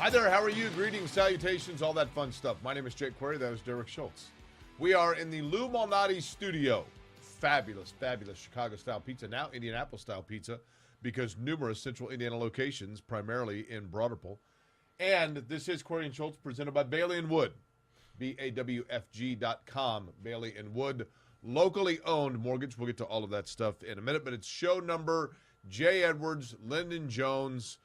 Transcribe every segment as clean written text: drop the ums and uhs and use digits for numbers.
Hi there, how are you? Greetings, salutations, all that fun stuff. My name is Jake Query, that is Derek Schultz. We are in the Lou Malnati studio. Fabulous, fabulous Chicago-style pizza, now Indianapolis-style pizza, because numerous central Indiana locations, primarily in Broderpool. And this is Query and Schultz, presented by Bailey & Wood, BAWFG.com, Bailey & Wood, locally owned mortgage. We'll get to all of that stuff in a minute, but it's show number Jay Edwards, Lyndon Jones,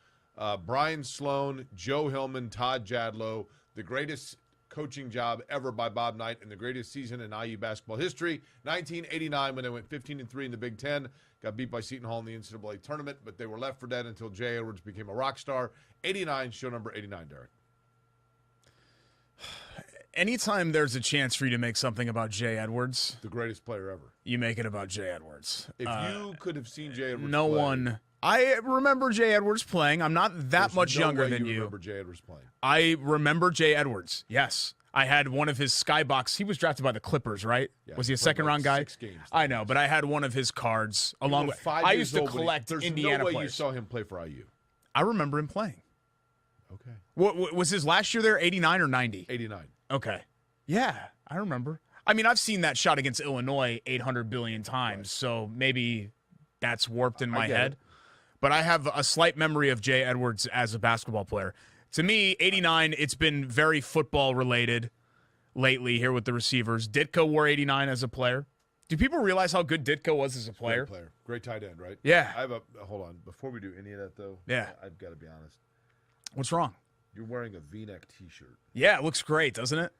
Brian Sloan, Joe Hillman, Todd Jadlow, the greatest coaching job ever by Bob Knight and the greatest season in IU basketball history, 1989, when they went 15-3 in the Big Ten, got beat by Seton Hall in the NCAA tournament, but they were left for dead until Jay Edwards became a rock star. 89, show number 89, Derek. Anytime there's a chance for you to make something about Jay Edwards, the greatest player ever, you make it about Jay Edwards. If you could have seen Jay Edwards no play, one... I remember Jay Edwards playing. I'm not that much younger than you. Remember Jay Edwards playing? I remember Jay Edwards, yes. I had one of his skybox. He was drafted by the Clippers, right? Yeah, was he a second-round guy? 6 games. I know, but I had one of his cards along with. I used to collect Indiana players. There's no way players. you saw him play for IU. I remember him playing. Okay. What was his last year there? 89 or 90? 89. Okay. Yeah, I remember. I mean, I've seen that shot against Illinois 800 billion times, right. So maybe that's warped in my head. But I have a slight memory of Jay Edwards as a basketball player. To me, 89, it's been very football-related lately here with the receivers. Ditka wore 89 as a player. Do people realize how good Ditka was as a player? Great player. Great tight end, right? Yeah. I have hold on. Before we do any of that, though, I've got to be honest. What's wrong? You're wearing a V-neck T-shirt. Yeah, it looks great, doesn't it?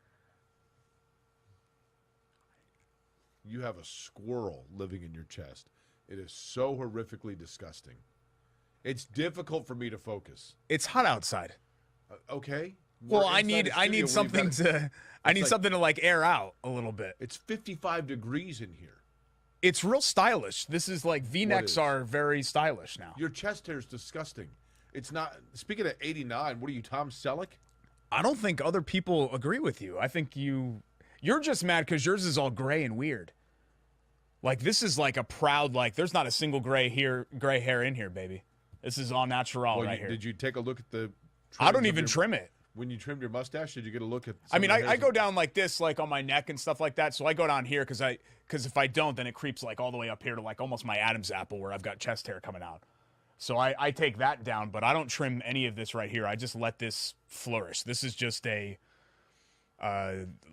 You have a squirrel living in your chest. It is so horrifically disgusting. It's difficult for me to focus. It's hot outside. Okay. Well, I need something to something to like air out a little bit. It's 55 degrees in here. It's real stylish. This is like V-necks are very stylish now. Your chest hair is disgusting. It's not. Speaking of 89, what are you, Tom Selleck? I don't think other people agree with you. I think you're just mad because yours is all gray and weird. Like this is like a proud there's not a single gray hair in here, baby. This is all natural right here. Did you take a look at the? I don't even trim it. When you trimmed your mustache, did you get a look at? I mean, I go down like this, like on my neck and stuff like that. So I go down here because if I don't, then it creeps like all the way up here to like almost my Adam's apple where I've got chest hair coming out. So I take that down, but I don't trim any of this right here. I just let this flourish. This is just a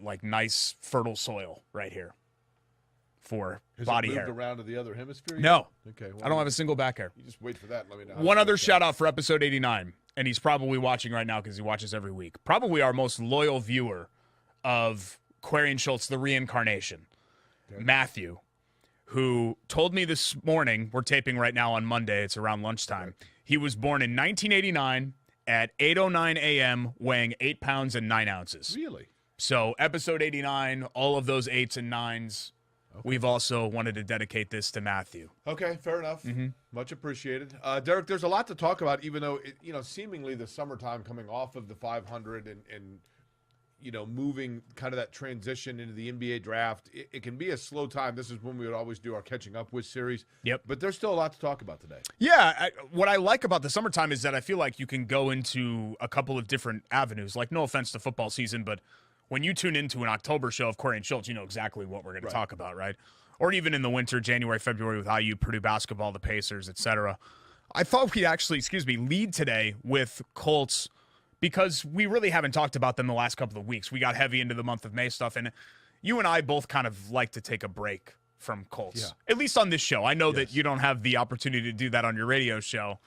like nice fertile soil right here. For body hair. Has it moved around to the other hemisphere? No. Okay. Well, I don't have a single back hair. You just wait for that and let me know. One other shout out for episode 89, and he's probably watching right now because he watches every week. Probably our most loyal viewer of Query and Schultz, the reincarnation, Matthew, who told me this morning, we're taping right now on Monday, it's around lunchtime, he was born in 1989 at 8:09 a.m., weighing 8 pounds and 9 ounces. Really? So episode 89, all of those 8s and 9s. Okay. We've also wanted to dedicate this to Matthew. Okay, fair enough. Mm-hmm. Much appreciated. Derek, there's a lot to talk about, even though, seemingly the summertime coming off of the 500 and moving kind of that transition into the NBA draft, it can be a slow time. This is when we would always do our Catching Up With series. Yep. But there's still a lot to talk about today. Yeah, what I like about the summertime is that I feel like you can go into a couple of different avenues. Like, no offense to football season, but when you tune into an October show of Query and Schultz, you know exactly what we're going to talk about, right? Or even in the winter, January, February with IU, Purdue basketball, the Pacers, etc. I thought we'd actually, lead today with Colts because we really haven't talked about them the last couple of weeks. We got heavy into the month of May stuff, and you and I both kind of like to take a break from Colts, at least on this show. I know that you don't have the opportunity to do that on your radio show.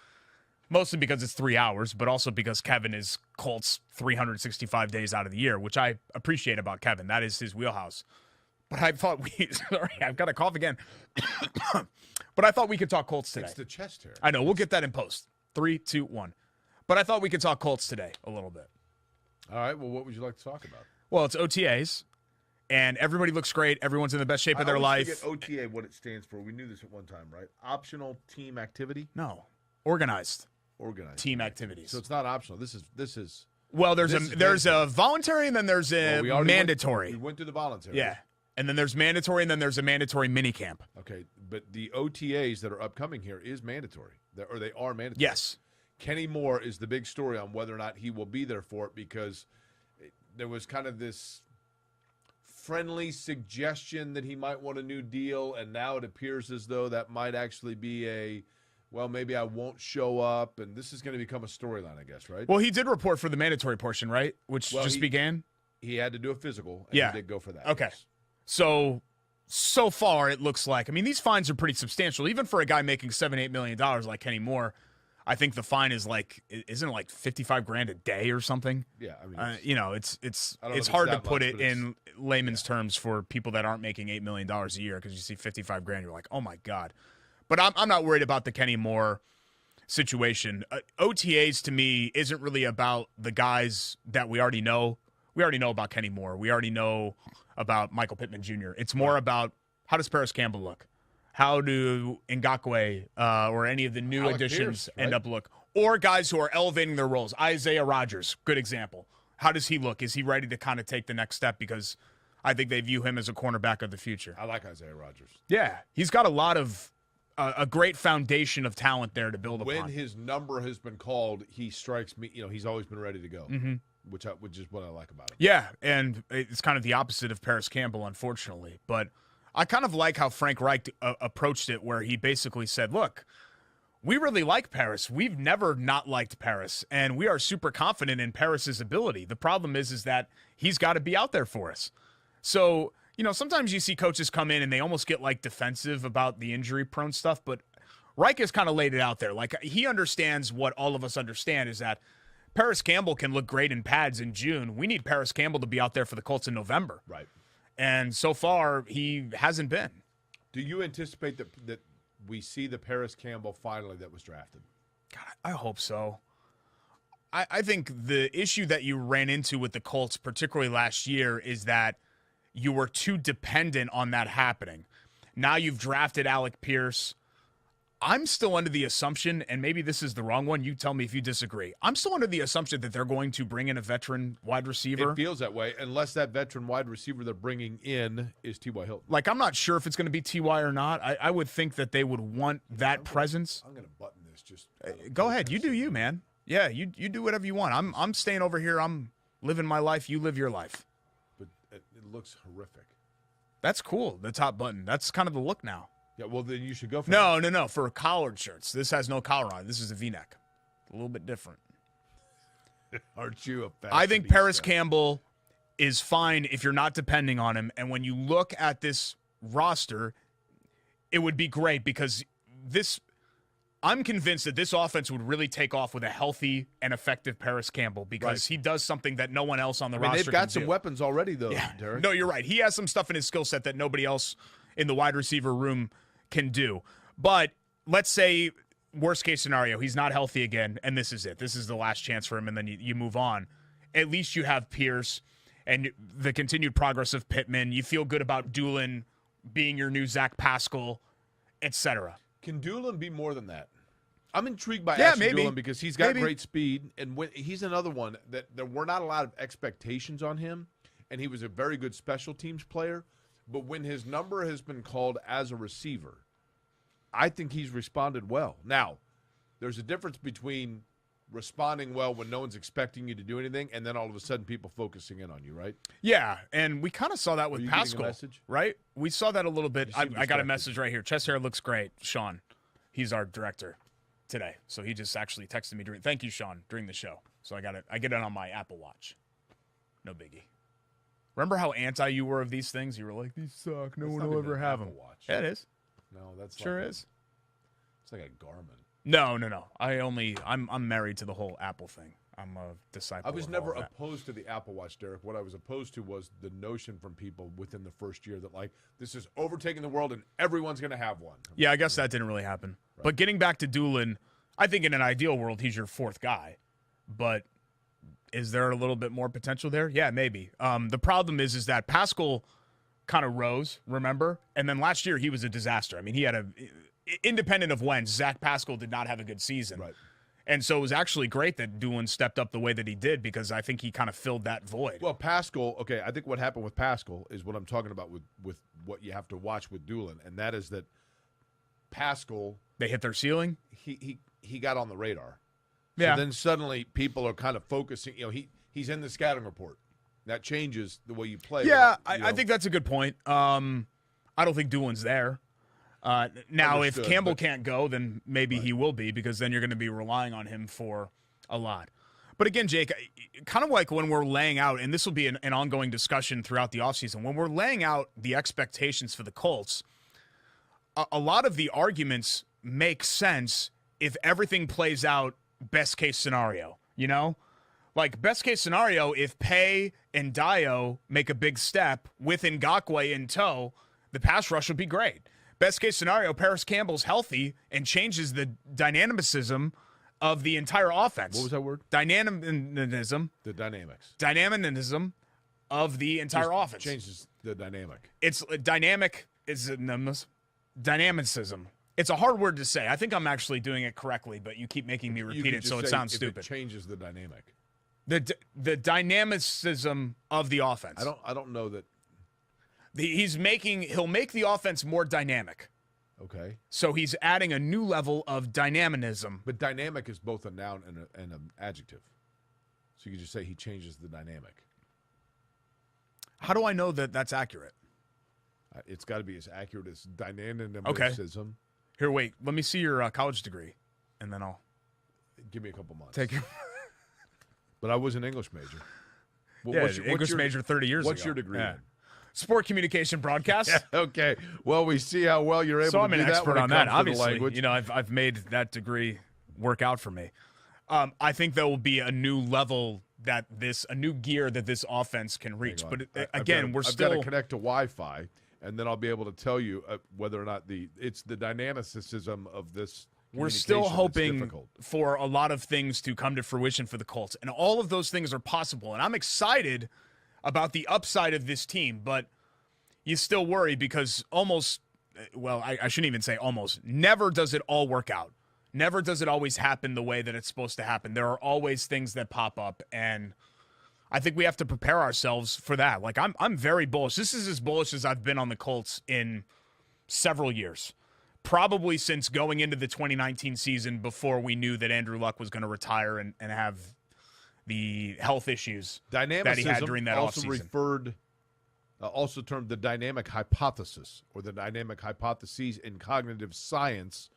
Mostly because it's 3 hours, but also because Kevin is Colts 365 days out of the year, which I appreciate about Kevin. That is his wheelhouse. But I thought sorry, I've got a cough again. But I thought we could talk Colts today. It's the chest hair. I know. We'll get that in post. 3, 2, 1. But I thought we could talk Colts today a little bit. All right. Well, what would you like to talk about? Well, it's OTAs, and everybody looks great. Everyone's in the best shape of their life. I forget OTA, what it stands for. We knew this at one time, right? Optional team activity? No. Organized team activity. activities. So it's not optional. This is. Well, there's a voluntary and then there's a mandatory. We went through the voluntary. Yeah. And then there's mandatory and then there's a mandatory mini camp. Okay, but the OTAs that are upcoming here is mandatory. They are mandatory. Yes. Kenny Moore is the big story on whether or not he will be there for it, because there was kind of this friendly suggestion that he might want a new deal, and now it appears as though that might actually be well, maybe I won't show up, and this is going to become a storyline, I guess, right? Well, he did report for the mandatory portion, right? Which just began? He had to do a physical, and he did go for that. Okay. Yes. So far, it looks like, I mean, these fines are pretty substantial. Even for a guy making $7-8 million like Kenny Moore, I think the fine is isn't it like $55,000 a day or something? Yeah, I mean, it's hard to put it in layman's terms for people that aren't making $8 million a year, because you see $55,000, you're like, oh my God. But I'm not worried about the Kenny Moore situation. OTAs to me isn't really about the guys that we already know. We already know about Kenny Moore. We already know about Michael Pittman Jr. It's more about, how does Parris Campbell look? How do Ngakoue or any of the new additions end up look? Or guys who are elevating their roles. Isaiah Rodgers, good example. How does he look? Is he ready to kind of take the next step? Because I think they view him as a cornerback of the future. I like Isaiah Rodgers. Yeah, he's got a lot of a great foundation of talent there to build upon. When his number has been called, he strikes me. He's always been ready to go, which is what I like about him. Yeah, and it's kind of the opposite of Parris Campbell, unfortunately. But I kind of like how Frank Reich approached it, where he basically said, look, we really like Parris. We've never not liked Parris, and we are super confident in Parris's ability. The problem is that he's got to be out there for us. So, sometimes you see coaches come in and they almost get defensive about the injury-prone stuff, but Reich has kind of laid it out there. He understands what all of us understand, is that Parris Campbell can look great in pads in June. We need Parris Campbell to be out there for the Colts in November. Right. And so far, he hasn't been. Do you anticipate that we see the Parris Campbell finally that was drafted? God, I hope so. I think the issue that you ran into with the Colts, particularly last year, is that you were too dependent on that happening. Now you've drafted Alec Pierce. I'm still under the assumption, and maybe this is the wrong one, you tell me if you disagree. I'm still under the assumption that they're going to bring in a veteran wide receiver. It feels that way, unless that veteran wide receiver they're bringing in is T.Y. Hilton. I'm not sure if it's going to be T.Y. or not. I would think that they would want that presence. I'm going to button this. Just go ahead. You do you, man. Yeah, you do whatever you want. I'm staying over here. I'm living my life. You live your life. But it looks horrific. That's cool, the top button. That's kind of the look now. Yeah, well, then you should go for that. No. For collared shirts. This has no collar on it. This is a V-neck. A little bit different. Aren't you a I think Parris Campbell is fine if you're not depending on him. And when you look at this roster, it would be great, because I'm convinced that this offense would really take off with a healthy and effective Parris Campbell, because he does something that no one else on the roster can do. They've got some weapons already, though, Derek. No, you're right. He has some stuff in his skill set that nobody else in the wide receiver room can do. But let's say, worst case scenario, he's not healthy again, and this is it. This is the last chance for him, and then you move on. At least you have Pierce and the continued progress of Pittman. You feel good about Doolin being your new Zach Pascal, etc. Can Doolin be more than that? I'm intrigued by Doolin, because he's got great speed, and he's another one that there were not a lot of expectations on him, and he was a very good special teams player. But when his number has been called as a receiver, I think he's responded well. Now, there's a difference between responding well when no one's expecting you to do anything, and then all of a sudden people focusing in on you, right? Yeah, and we kind of saw that with Pascal, right? We saw that a little bit. I got a message right here. Chest hair looks great. Sean, he's our director today, so he just actually texted me thank you, Sean, during the show. So I get it on my Apple Watch. No biggie. Remember how anti you were of these things? You were like, these suck. No one will ever have them. Watch. Yeah, it is. No, that's sure is. It's like a Garmin. No. I'm married to the whole Apple thing. I'm a disciple. I was never opposed to the Apple Watch, Derek. What I was opposed to was the notion from people within the first year that this is overtaking the world and everyone's going to have one. Yeah, I guess that didn't really happen. Right. But getting back to Doolin, I think in an ideal world he's your fourth guy, but is there a little bit more potential there? Yeah, maybe. The problem is that Pascal kind of rose, remember? And then last year he was a disaster. I mean, he had independent of when, Zach Pascal did not have a good season. Right. And so it was actually great that Doolin stepped up the way that he did, because I think he kind of filled that void. Well, Pascal, okay, I think what happened with Pascal is what I'm talking about with what you have to watch with Doolin, and that is that Pascal, they hit their ceiling? He got on the radar. Yeah. So then suddenly people are kind of focusing. He's in the scouting report. That changes the way you play. Yeah, I think that's a good point. I don't think Doolin's there. Now, if Campbell can't go, then maybe he will be, because then you're going to be relying on him for a lot. But again, Jake, kind of like when we're laying out, and this will be an ongoing discussion throughout the offseason, when we're laying out the expectations for the Colts, a lot of the arguments make sense if everything plays out best case scenario, Like, best case scenario, if Pay and Dio make a big step with Ngakoue in tow, the pass rush would be great. Best case scenario, Parris Campbell's healthy and changes the dynamicism of the entire offense. What was that word? Dynamicism. The dynamics. Dynamicism of the entire offense. Changes the dynamic. It's dynamicism. It's a hard word to say. I think I'm actually doing it correctly, but you keep making me repeat it, so it sounds stupid. It changes the dynamic. The dynamicism of the offense. I don't know that. He'll make the offense more dynamic. Okay. So he's adding a new level of dynamism. But dynamic is both a noun and an adjective. So you could just say he changes the dynamic. How do I know that that's accurate? It's got to be as accurate as dynamicism. Okay. Here, wait. Let me see your college degree, and then I'll give me a couple months. Take your. But I was an English major. English major 30 years ago. What's your degree in? Sport communication broadcast. Okay. Well, we see how well you're able to do that. So I'm an expert on that, obviously. Language. I've made that degree work out for me. I think there will be a new level a new gear that this offense can reach. But again, I've got to connect to Wi-Fi, and then I'll be able to tell you whether or not it's the dynamicism of this. We're still hoping for a lot of things to come to fruition for the Colts, and all of those things are possible. And I'm excited about the upside of this team, but you still worry because I shouldn't even say almost, never does it all work out. Never does it always happen the way that it's supposed to happen. There are always things that pop up, and I think we have to prepare ourselves for that. Like, I'm very bullish. This is as bullish as I've been on the Colts in several years. Probably since going into the 2019 season, before we knew that Andrew Luck was going to retire and have the health issues that he had during that offseason. Also termed the dynamic hypothesis, or the dynamic hypotheses in cognitive science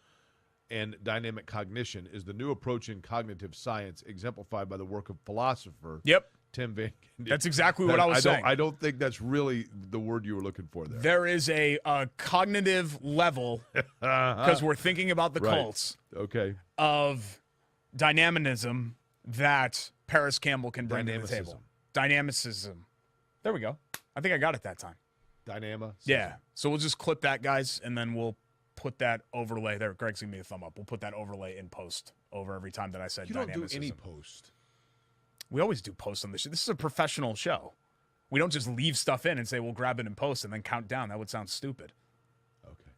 and dynamic cognition, is the new approach in cognitive science exemplified by the work of philosopher Tim Van Genderen. That's exactly what I was saying. I don't think that's really the word you were looking for there. There is a cognitive level, because we're thinking about the Colts, of dynamism that Parris Campbell can bring to the table. Dynamicism. There we go. I think I got it that time. Dynamicism. Yeah. So we'll just clip that, guys, and then we'll put that overlay there. Greg's giving me a thumb up. We'll put that overlay in post over every time that I said dynamicism. You don't do any post. We always do post on this show. This is a professional show. We don't just leave stuff in and say we'll grab it in post and then count down. That would sound stupid. Okay.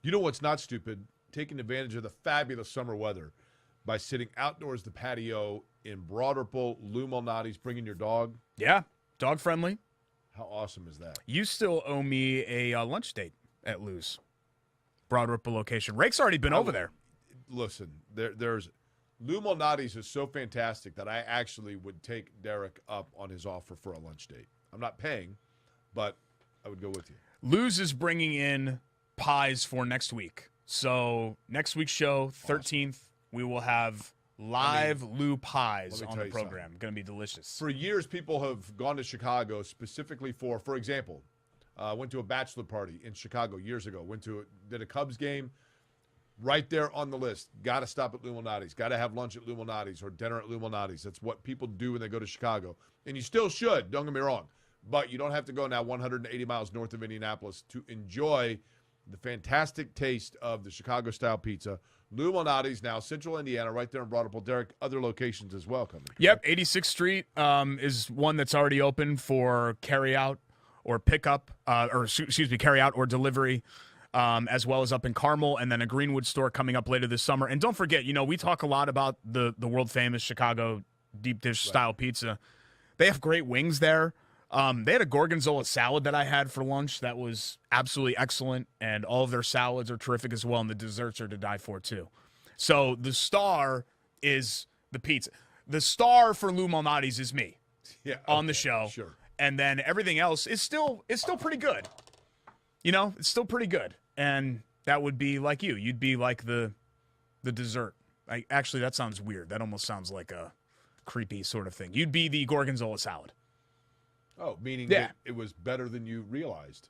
You know what's not stupid? Taking advantage of the fabulous summer weather by sitting outdoors the patio in Broad Ripple, Lou Malnati's, bringing your dog. Yeah, dog friendly. How awesome is that? You still owe me a lunch date at Lou's Broad Ripple location. Rake's already been over there. Listen, there's Lou Malnati's is so fantastic that I actually would take Derek up on his offer for a lunch date. I'm not paying, but I would go with you. Lou's is bringing in pies for next week. So next week's show, 13th, we will have live Lou pies on the program. Going to be delicious. For years, people have gone to Chicago specifically for example, went to a bachelor party in Chicago years ago. Did a Cubs game. Right there on the list. Got to stop at Lou Malnati's. Got to have lunch at Lou Malnati's or dinner at Lou Malnati's. That's what people do when they go to Chicago. And you still should, don't get me wrong. But you don't have to go now 180 miles north of Indianapolis to enjoy the fantastic taste of the Chicago-style pizza. Lou Malnati's, now Central Indiana, right there in Broad Ripple. Derek, other locations as well coming. Yep, 86th Street is one that's already open for carry-out or pickup, carry-out or delivery. As well as up in Carmel, and then a Greenwood store coming up later this summer. And don't forget, we talk a lot about the world-famous Chicago deep dish style pizza. They have great wings there. They had a gorgonzola salad that I had for lunch that was absolutely excellent, and all of their salads are terrific as well, and the desserts are to die for too. So the star is the pizza. The star for Lou Malnati's is me on the show. Sure. And then everything else is still pretty good. You know, it's still pretty good. And that would be like you. You'd be like the dessert. Actually, that sounds weird. That almost sounds like a creepy sort of thing. You'd be the gorgonzola salad. Oh, meaning that it was better than you realized.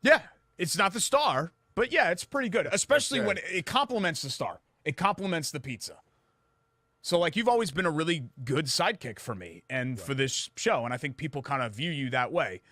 Yeah. It's not the star, but yeah, it's pretty good. Especially when it complements the star. It complements the pizza. So, like, you've always been a really good sidekick for me and for this show, and I think people kind of view you that way.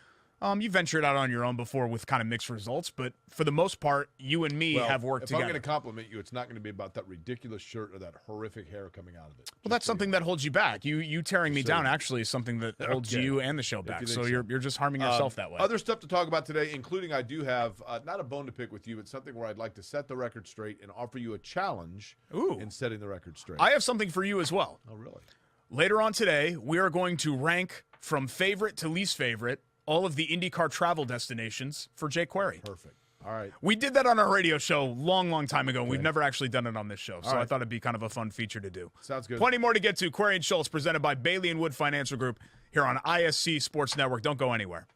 You ventured out on your own before with kind of mixed results, but for the most part, you and me have worked together. If I'm going to compliment you, it's not going to be about that ridiculous shirt or that horrific hair coming out of it. Well, that's something that holds you back. You tearing me down actually is something that holds you and the show back. So you're just harming yourself that way. Other stuff to talk about today, including I do have not a bone to pick with you, but something where I'd like to set the record straight and offer you a challenge in setting the record straight. I have something for you as well. Oh, really? Later on today, we are going to rank from favorite to least favorite all of the IndyCar travel destinations for Jake Query. Perfect. All right. We did that on our radio show long time ago. Okay. We've never actually done it on this show, so I thought it'd be kind of a fun feature to do. Sounds good. Plenty more to get to. Query and Schultz, presented by Bailey & Wood Financial Group here on ISC Sports Network. Don't go anywhere.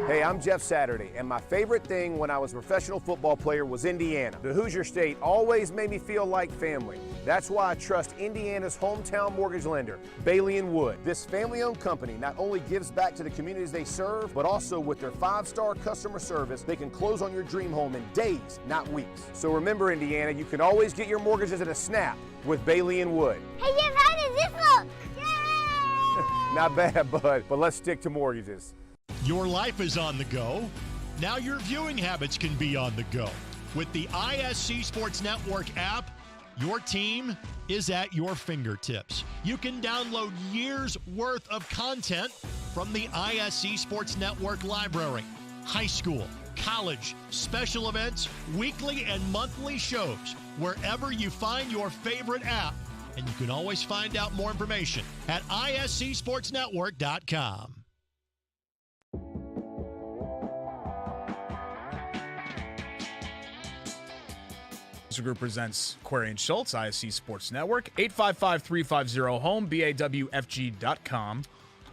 Hey, I'm Jeff Saturday, and my favorite thing when I was a professional football player was Indiana. The Hoosier State always made me feel like family. That's why I trust Indiana's hometown mortgage lender, Bailey & Wood. This family-owned company not only gives back to the communities they serve, but also with their 5-star customer service, they can close on your dream home in days, not weeks. So remember, Indiana, you can always get your mortgages at a snap with Bailey & Wood. Hey, Jeff, how does this look? Yay! Not bad, bud, but let's stick to mortgages. Your life is on the go. Now your viewing habits can be on the go. With the ISC Sports Network app, your team is at your fingertips. You can download years' worth of content from the ISC Sports Network library. High school, college, special events, weekly and monthly shows, wherever you find your favorite app. And you can always find out more information at iscsportsnetwork.com. Group presents Query and Schultz, ISC Sports Network, 855-350-HOME, BAWFG.com.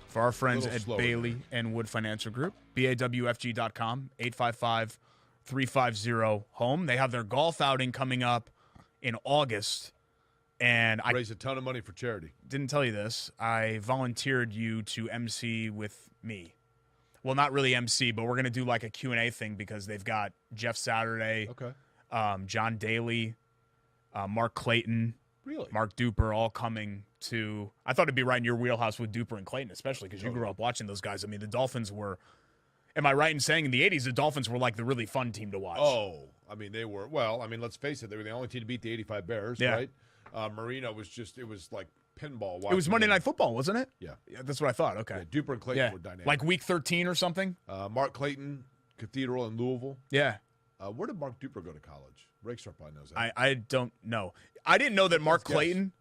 For our friends at Bailey and Wood Financial Group, BAWFG.com, 855-350-HOME. They have their golf outing coming up in August. And I raise a ton of money for charity. Didn't tell you this. I volunteered you to MC with me. Well, not really MC, but we're going to do like a Q&A thing because they've got Jeff Saturday. Okay. John Daly, Mark Clayton, Mark Duper, all coming to. I thought it'd be right in your wheelhouse with Duper and Clayton, especially because you grew up watching those guys. I mean, the Dolphins were. Am I right in saying in the 80s the Dolphins were like the really fun team to watch? Oh, I mean they were. Well, I mean let's face it, they were the only team to beat the '85 Bears, right? Marino was just. It was like pinball. It was Monday Night Football, wasn't it? Yeah, that's what I thought. Okay, yeah, Duper and Clayton were dynamic. Like week 13 or something. Mark Clayton, Cathedral in Louisville. Yeah. Where did Mark Duper go to college? Rakestar probably knows that. I don't know. I didn't know that Mark Clayton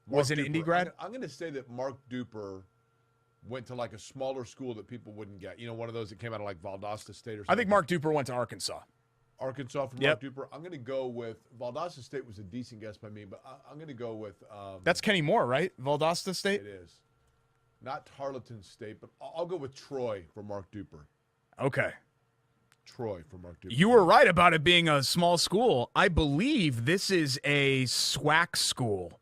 was an Indy grad. I'm going to say that Mark Duper went to like a smaller school that people wouldn't get. You know, one of those that came out of like Valdosta State or something. I think Mark Duper went to Arkansas. Arkansas from Mark Duper. I'm going to go with Valdosta State was a decent guess by me, but I'm going to go with. That's Kenny Moore, right? Valdosta State? It is. Not Tarleton State, but I'll go with Troy for Mark Duper. Okay. Troy for Mark Duper. You were right about it being a small school. I believe this is a SWAC school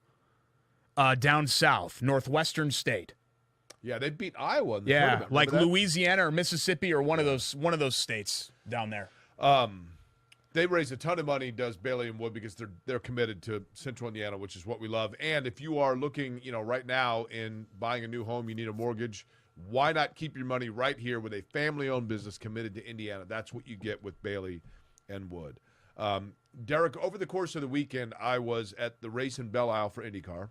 down south, Northwestern State. Yeah, they beat Iowa in the tournament. Like Louisiana or Mississippi or one of those states down there. They raise a ton of money, does Bailey and Wood, because they're committed to Central Indiana, which is what we love. And if you are looking, right now in buying a new home, you need a mortgage. Why not keep your money right here with a family-owned business committed to Indiana? That's what you get with Bailey and Wood. Derek, over the course of the weekend, I was at the race in Belle Isle for IndyCar,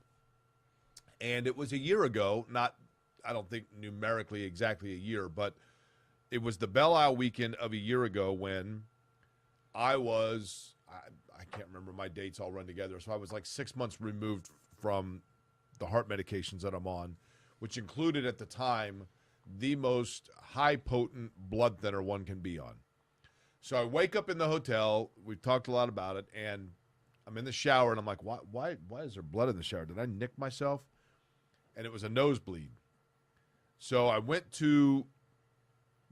and it was a year ago, not, I don't think numerically exactly a year, but it was the Belle Isle weekend of a year ago when I I can't remember, my dates all run together. So I was like 6 months removed from the heart medications that I'm on, which included at the time the most high-potent blood thinner one can be on. So I wake up in the hotel. We've talked a lot about it, and I'm in the shower, and I'm like, why is there blood in the shower? Did I nick myself? And it was a nosebleed. So I went to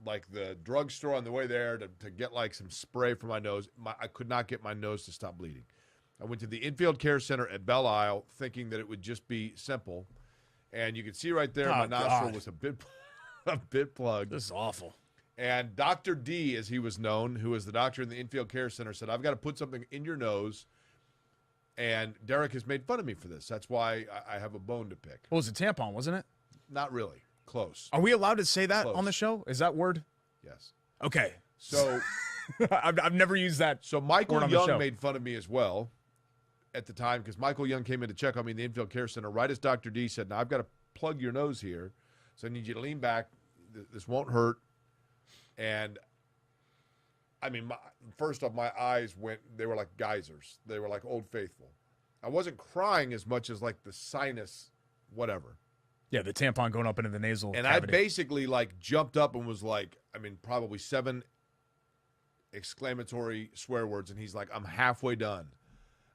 like the drugstore on the way there to get like some spray for my nose. I could not get my nose to stop bleeding. I went to the infield care center at Belle Isle thinking that it would just be simple. And you can see right there, my nostril was a bit plugged. This is awful. And Dr. D, as he was known, who was the doctor in the infield care center, said, I've got to put something in your nose. And Derek has made fun of me for this. That's why I have a bone to pick. What was it, tampon, wasn't it? Not really. Close. Are we allowed to say that Close. on the show? Is that word? Yes. Okay. So I've never used that. So Michael word on the show. Young made fun of me as well at the time because Michael Young came in to check on me in the infield care center right as Dr. D said, now I've got to plug your nose here. So I need you to lean back. This won't hurt. And I mean, first off, my eyes they were like geysers. They were like Old Faithful. I wasn't crying as much as like the sinus, whatever. Yeah, the tampon going up into the nasal And cavity. I basically like jumped up and was like, I mean, probably 7 exclamatory swear words. And he's like, I'm halfway done.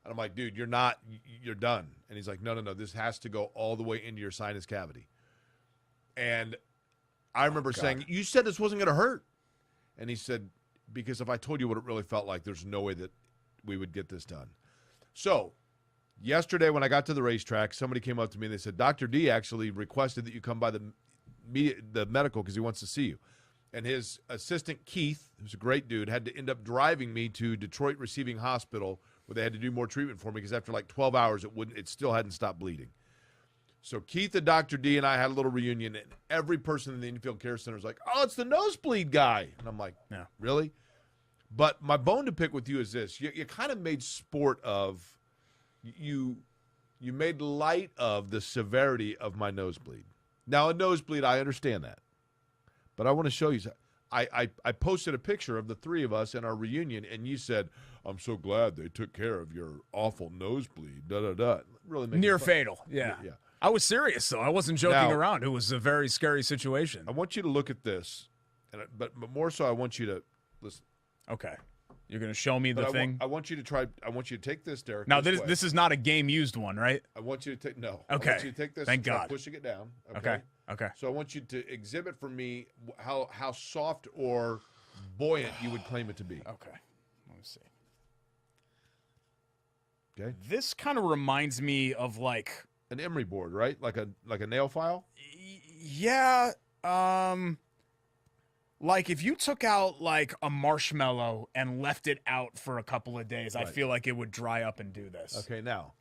And I'm like, dude, you're not, you're done. And he's like, no, this has to go all the way into your sinus cavity. And I remember saying, you said this wasn't going to hurt. And he said, because if I told you what it really felt like, there's no way that we would get this done. So yesterday when I got to the racetrack, somebody came up to me and they said, Dr. D actually requested that you come by the medical because he wants to see you. And his assistant, Keith, who's a great dude, had to end up driving me to Detroit Receiving Hospital where they had to do more treatment for me because after like 12 hours, it still hadn't stopped bleeding. So Keith and Dr. D and I had a little reunion, and every person in the infield care center was like, oh, it's the nosebleed guy. And I'm like, yeah, really? But my bone to pick with you is this. You kind of made sport of, you made light of the severity of my nosebleed. Now, a nosebleed, I understand that. But I want to show you. I posted a picture of the three of us in our reunion, and you said, I'm so glad they took care of your awful nosebleed. Da-da-da. Really near fatal. Yeah. I was serious, though. I wasn't joking around. It was a very scary situation. I want you to look at this, but more so I want you to listen. Okay. You're going to show me the thing? I want you to try. I want you to take this, Derek. Now, this is not a game-used one, right? I want you to take – no. Okay. I want you to take this Thank and try God. pushing it down. Okay. So I want you to exhibit for me how soft or buoyant you would claim it to be. Okay. Let me see. Okay. This kind of reminds me of like – an emery board, right? Like a nail file? Yeah. Like if you took out like a marshmallow and left it out for a couple of days, right. I feel like it would dry up and do this. Okay, now.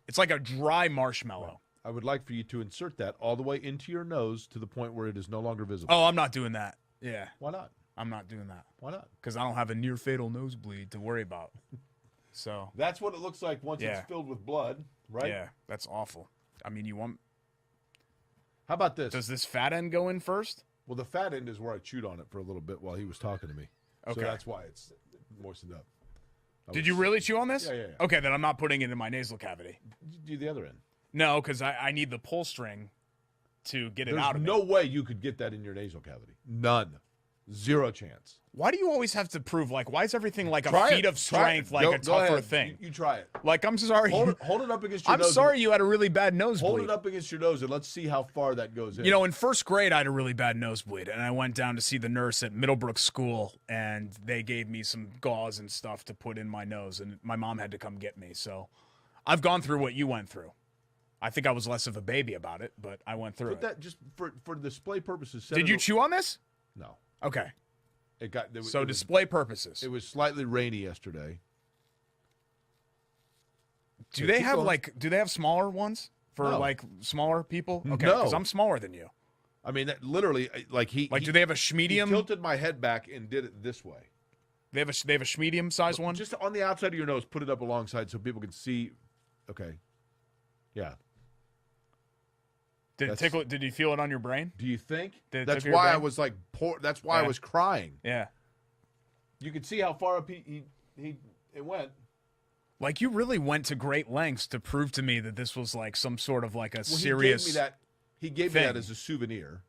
It's like a dry marshmallow. Right. I would like for you to insert that all the way into your nose to the point where it is no longer visible. Oh, I'm not doing that. Yeah. Why not? I'm not doing that. Why not? Because I don't have a near fatal nosebleed to worry about. So that's what it looks like once it's filled with blood, right? Yeah, that's awful. I mean, you want... How about this? Does this fat end go in first? Well, the fat end is where I chewed on it for a little bit while he was talking to me. Okay. So that's why it's moistened up. Did you really chew on this? Yeah. Okay, then I'm not putting it in my nasal cavity. Do the other end. No, because I need the pull string to get it out of it. There's no way you could get that in your nasal cavity. None. Zero chance. Why do you always have to prove, like, why is everything like a feat of strength, like a tougher thing? You try it. Like, I'm sorry. Hold it up against your nose. I'm sorry you had a really bad nosebleed. Hold it up against your nose, and let's see how far that goes in. You know, in first grade, I had a really bad nosebleed, and I went down to see the nurse at Middlebrook School, and they gave me some gauze and stuff to put in my nose, and my mom had to come get me. So I've gone through what you went through. I think I was less of a baby about it, but I went through it. That just for display purposes. Did you chew on this? No. Okay. Display purposes. It was slightly rainy yesterday. Do they have smaller ones for like smaller people? Okay, because I'm smaller than you. I mean, that literally, do they have a schmedium? He tilted my head back and did it this way. They have a schmedium size one. Just on the outside of your nose, put it up alongside so people can see. Okay. Yeah. Did it tickle? Did you feel it on your brain? Do you think? That's why I was like, that's why I was crying. Yeah. You could see how far up he It went. Like, you really went to great lengths to prove to me that this was like some sort of like a serious. He gave me that as a souvenir.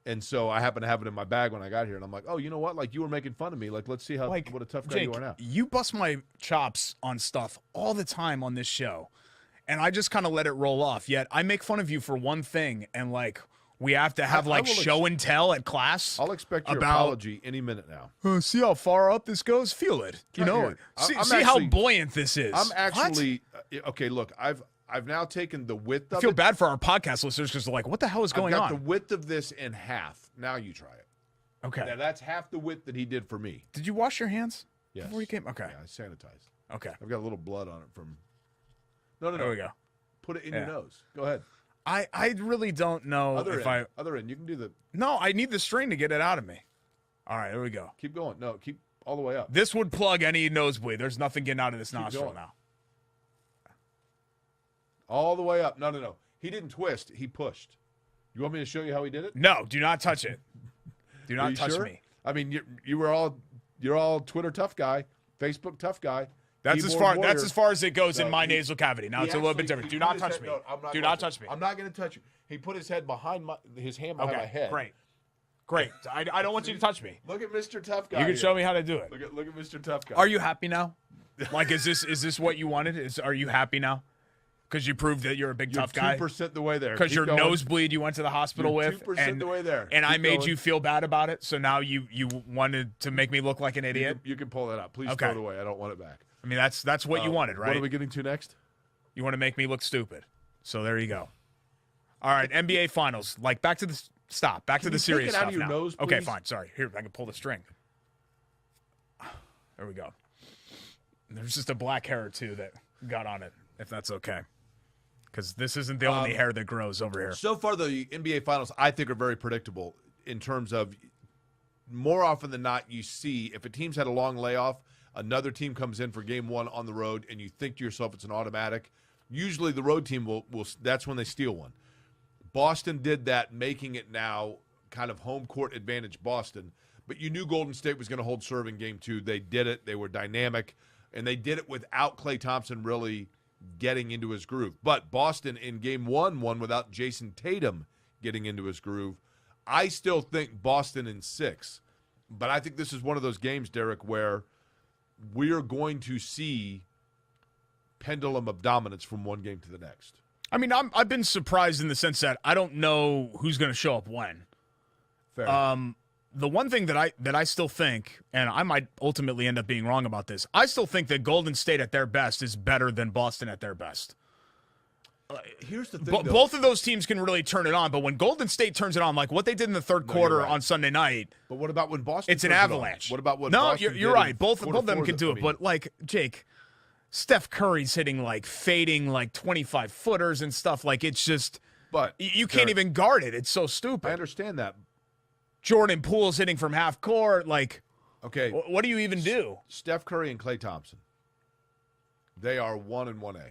And so I happened to have it in my bag when I got here, and I'm like, oh, you know what? Like, you were making fun of me. Like, let's see what a tough guy Jake, you are now. You bust my chops on stuff all the time on this show, and I just kind of let it roll off. Yet I make fun of you for one thing, and like we have to have show and tell at class. I'll expect your apology any minute now. See how far up this goes? Feel it. You know, see how buoyant this is. I'm actually okay. Look, I've now taken the width of it. I feel bad for our podcast listeners because they're like, what the hell is going on? I've got the width of this in half. Now you try it. Okay. Now that's half the width that he did for me. Did you wash your hands before you came? Okay. Yeah, I sanitized. Okay. I've got a little blood on it from. No. There we go. Put it in your nose. Go ahead. I really don't know Other end. You can do the. No, I need the string to get it out of me. All right, here we go. Keep going. No, keep all the way up. This would plug any nosebleed. There's nothing getting out of this nostril going. now. All the way up. No. He didn't twist. He pushed. You want me to show you how he did it? No, do not touch it. Do not touch me. I mean, you're all Twitter tough guy, Facebook tough guy. That's as far as it goes in my nasal cavity. Now it's a little bit different. Do not touch me. Do not touch me. I'm not going to touch you. He put his head behind his hand behind my head. Great. I don't want you to touch me. Look at Mr. Tough Guy. You can show me how to do it. Look at Mr. Tough Guy. Are you happy now? Like, is this what you wanted? Are you happy now? Because you proved that you're a big tough guy. 2% the way there. Because your nosebleed you went to the hospital with. 2% the way there. And I made you feel bad about it. So now you wanted to make me look like an idiot. You can pull that up. Please throw it away. I don't want it back. I mean, that's what you wanted, right? What are we getting to next? You want to make me look stupid. So there you go. All right, NBA Finals. Like, back to the serious stuff out of your now. nose, please? Okay, fine. Sorry. Here, I can pull the string. There we go. There's just a black hair or two that got on it, if that's okay. Because this isn't the only hair that grows over here. So far, the NBA Finals, I think, are very predictable in terms of more often than not, you see if a team's had a long layoff, another team comes in for game one on the road, and you think to yourself it's an automatic. Usually the road team will that's when they steal one. Boston did that, making it now kind of home court advantage Boston. But you knew Golden State was going to hold serve in game two. They did it. They were dynamic, and they did it without Klay Thompson really getting into his groove. But Boston in game one won without Jason Tatum getting into his groove. I still think Boston in 6. But I think this is one of those games, Derek, where we're going to see pendulum of dominance from one game to the next. I mean, I've been surprised in the sense that I don't know who's going to show up when. Fair. The one thing that I still think, and I might ultimately end up being wrong about this, I still think that Golden State at their best is better than Boston at their best. Here's the thing, both of those teams can really turn it on, but when Golden State turns it on, like what they did in the third quarter on Sunday night, but what about when Boston? It's an avalanche. What about what? No, Boston you're did right. in Both of them can do it, I mean, but like Jake, Steph Curry's hitting like fading like 25 footers and stuff. Like it's just, but you can't even guard it. It's so stupid. I understand that. Jordan Poole's hitting from half court. Like, okay, what do you even do? Steph Curry and Klay Thompson, they are 1 and 1A.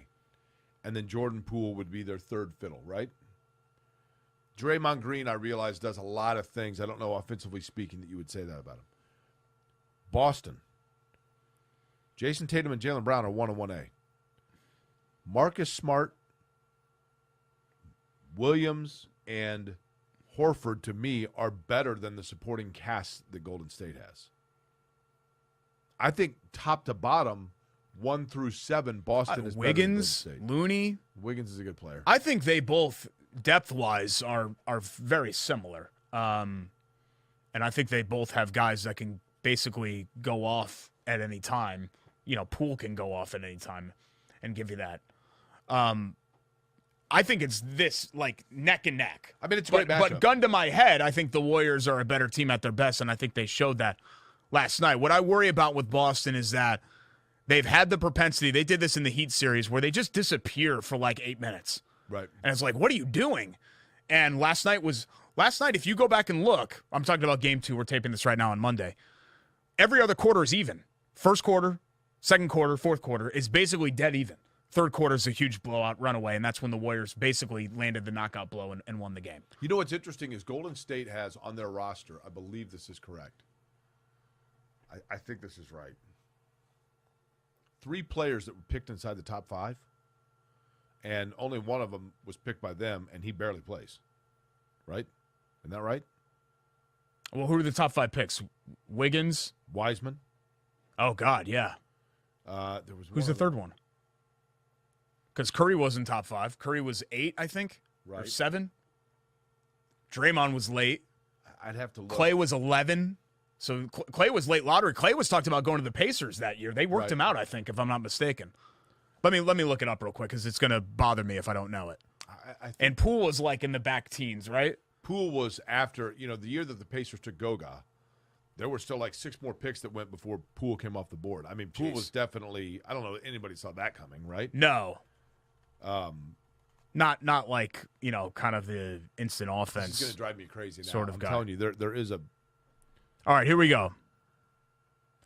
And then Jordan Poole would be their third fiddle, right? Draymond Green, I realize, does a lot of things. I don't know, offensively speaking, that you would say that about him. Boston, Jason Tatum and Jaylen Brown are 1 and 1A. Marcus Smart, Williams, and Horford, to me, are better than the supporting cast that Golden State has. I think top to bottom, 1 through 7, Boston is Wiggins, better than Golden State. Looney. Wiggins is a good player. I think they both, depth-wise, are very similar. And I think they both have guys that can basically go off at any time. You know, Poole can go off at any time and give you that. I think it's this, like, neck and neck. I mean, it's a great matchup. But gun to my head, I think the Warriors are a better team at their best, and I think they showed that last night. What I worry about with Boston is that they've had the propensity, they did this in the Heat series, where they just disappear for like 8 minutes. Right. And it's like, what are you doing? And last night, if you go back and look, I'm talking about game 2, we're taping this right now on Monday. Every other quarter is even. First quarter, second quarter, fourth quarter is basically dead even. Third quarter is a huge blowout runaway, and that's when the Warriors basically landed the knockout blow and won the game. You know what's interesting is Golden State has on their roster, I believe this is correct. I think this is right. 3 players that were picked inside the top 5, and only one of them was picked by them, and he barely plays. Right? Isn't that right? Well, who are the top 5 picks? Wiggins? Wiseman. Oh, God, yeah. There was Who's the third one? Because Curry wasn't top 5. Curry was 8, I think, or Right. 7. Draymond was late. I'd have to look. Clay was 11. So Clay was late lottery. Clay was talked about going to the Pacers that year. They worked Right. him out, I think, if I'm not mistaken. Let me look it up real quick because it's going to bother me if I don't know it. I think And Poole was like in the back teens, right? Poole was after, the year that the Pacers took Goga, there were still like 6 more picks that went before Poole came off the board. I mean, Poole was definitely, I don't know if anybody saw that coming, right? No. Not like, kind of the instant offense. This is going to drive me crazy now. Sort of I'm guy. telling you, there is a, All right, here we go.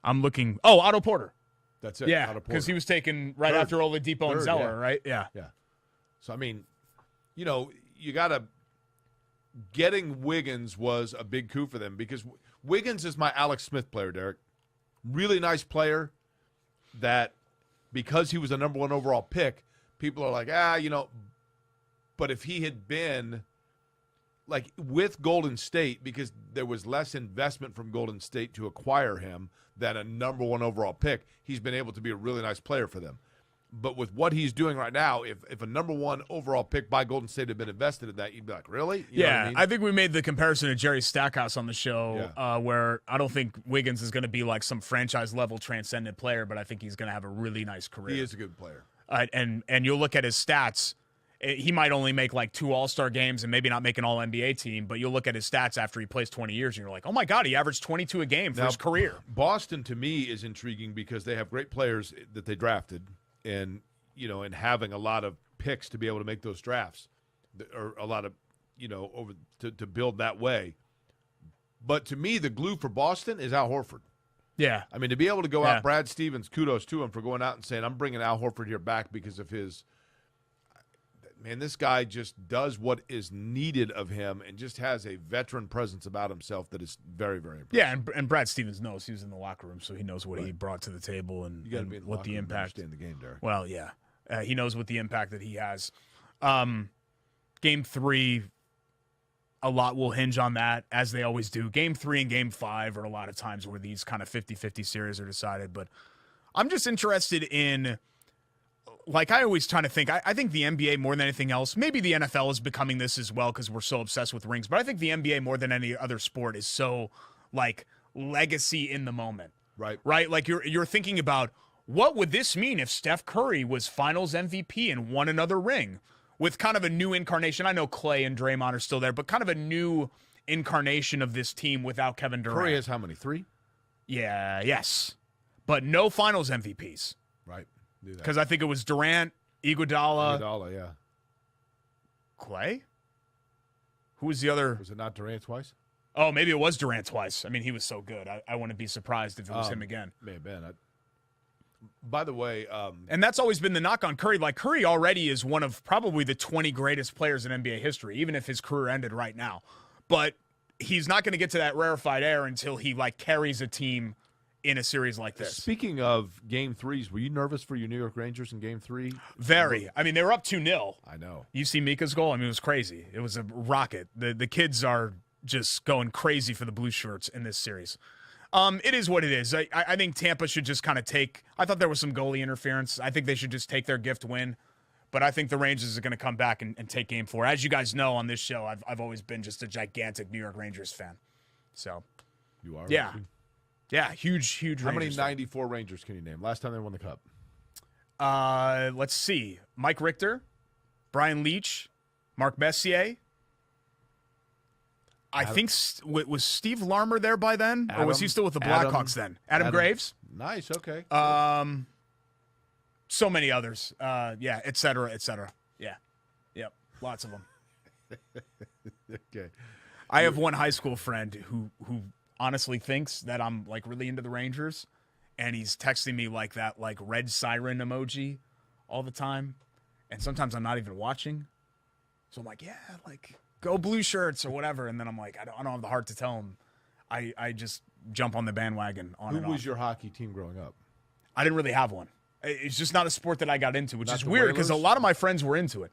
I'm looking. Oh, Otto Porter. that's it. Yeah, Otto Porter. because he was taken right Third. after Oladipo and Third, Zeller, yeah. right? Yeah. Yeah. So, I mean, you got to, getting Wiggins was a big coup for them because Wiggins is my Alex Smith player, Derek. Really nice player that because he was a number 1 overall pick, people are like, but if he had been like with Golden State, because there was less investment from Golden State to acquire him than a number 1 overall pick, he's been able to be a really nice player for them. But with what he's doing right now, if a number 1 overall pick by Golden State had been invested in that, you'd be like, really? You know what I mean? I think we made the comparison to Jerry Stackhouse on the show, where I don't think Wiggins is going to be like some franchise-level transcendent player, but I think he's going to have a really nice career. He is a good player. And you'll look at his stats. He might only make like 2 All-Star games and maybe not make an All-NBA team, but you'll look at his stats after he plays 20 years and you're like, oh, my God, he averaged 22 a game for his career. Boston, to me, is intriguing because they have great players that they drafted and having a lot of picks to be able to make those drafts or a lot of, over to build that way. But to me, the glue for Boston is Al Horford. Yeah. I mean, to be able to go out, Brad Stevens, kudos to him for going out and saying, I'm bringing Al Horford here back because of his – man, this guy just does what is needed of him and just has a veteran presence about himself that is very, very impressive. Yeah, and Brad Stevens knows he was in the locker room, so he knows what he brought to the table and, You got to be in the what locker the room to impact. understand the game, Derek. Well, yeah. He knows what the impact that he has. Game 3, a lot will hinge on that, as they always do. Game 3 and Game 5 are a lot of times where these kind of 50-50 series are decided. But I'm just interested in, like I always try to think, I think the NBA more than anything else, maybe the NFL is becoming this as well because we're so obsessed with rings, but I think the NBA more than any other sport is so, like, legacy in the moment. Right. Right? Like, you're thinking about, what would this mean if Steph Curry was finals MVP and won another ring with kind of a new incarnation? I know Clay and Draymond are still there, but kind of a new incarnation of this team without Kevin Durant. Curry has how many? 3? Yeah, yes. But no finals MVPs. Right. Because I think it was Durant, Iguodala, Iguodala, yeah. Clay? Who was the other? Was it not Durant twice? Oh, maybe it was Durant twice. I mean, he was so good. I wouldn't be surprised if it was him again. May have been. By the way, And that's always been the knock on Curry. Like, Curry already is one of probably the 20 greatest players in NBA history, even if his career ended right now. But he's not going to get to that rarefied air until he, like, carries a team in a series like this. speaking of Game 3s, were you nervous for your New York Rangers in Game 3? Very. I mean, they were up 2-0. I know. You see Mika's goal? I mean, it was crazy. It was a rocket. The kids are just going crazy for the blue shirts in this series. It is what it is. I think Tampa should just kind of take – I thought there was some goalie interference. I think they should just take their gift win. But I think the Rangers are going to come back and take Game 4. As you guys know on this show, I've always been just a gigantic New York Rangers fan. So, You are? yeah. Yeah, huge How many Rangers fan. 94 Rangers can you name? Last time they won the Cup. Let's see. Mike Richter, Brian Leach, Mark Messier. I think was Steve Larmer there by then, or was he still with the Blackhawks then? Adam Graves. Nice. Okay. So many others. Yeah, et cetera, et cetera. Yeah, yep, lots of them. Okay. I have one high school friend who honestly thinks that I'm like really into the Rangers, and he's texting me like that like red siren emoji all the time, and sometimes I'm not even watching. So I'm like, yeah, like go blue shirts or whatever, and then I'm like, I don't have the heart to tell him. I just jump on the bandwagon on Who and was off. your hockey team growing up? I didn't really have one. It's just not a sport that I got into, which Not is the weird because a Whalers? lot of my friends were into it.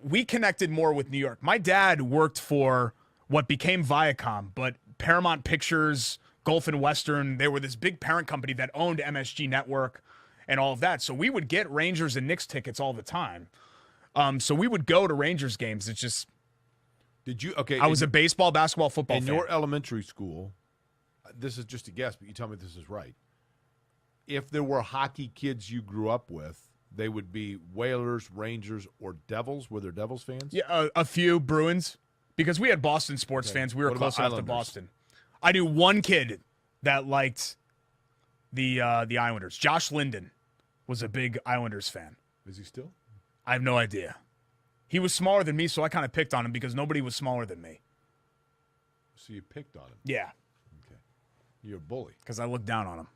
We connected more with New York. My dad worked for what became Viacom, but Paramount Pictures, Gulf and Western, they were this big parent company that owned MSG Network and all of that. So we would get Rangers and Knicks tickets all the time. So we would go to Rangers games. It's just Did you? Okay. I was a baseball, basketball, football in fan. your elementary school. This is just a guess, but you tell me if this is right. If there were hockey kids you grew up with, they would be Whalers, Rangers, or Devils. Were there Devils fans? Yeah, a few Bruins because we had Boston sports fans. We were What close about enough to Islanders? Boston. I knew one kid that liked the Islanders. Josh Linden was a big Islanders fan. Is he still? I have no idea. He was smaller than me, so I kind of picked on him because nobody was smaller than me. So you picked on him. Yeah, Okay. You're a bully. because I looked down on him.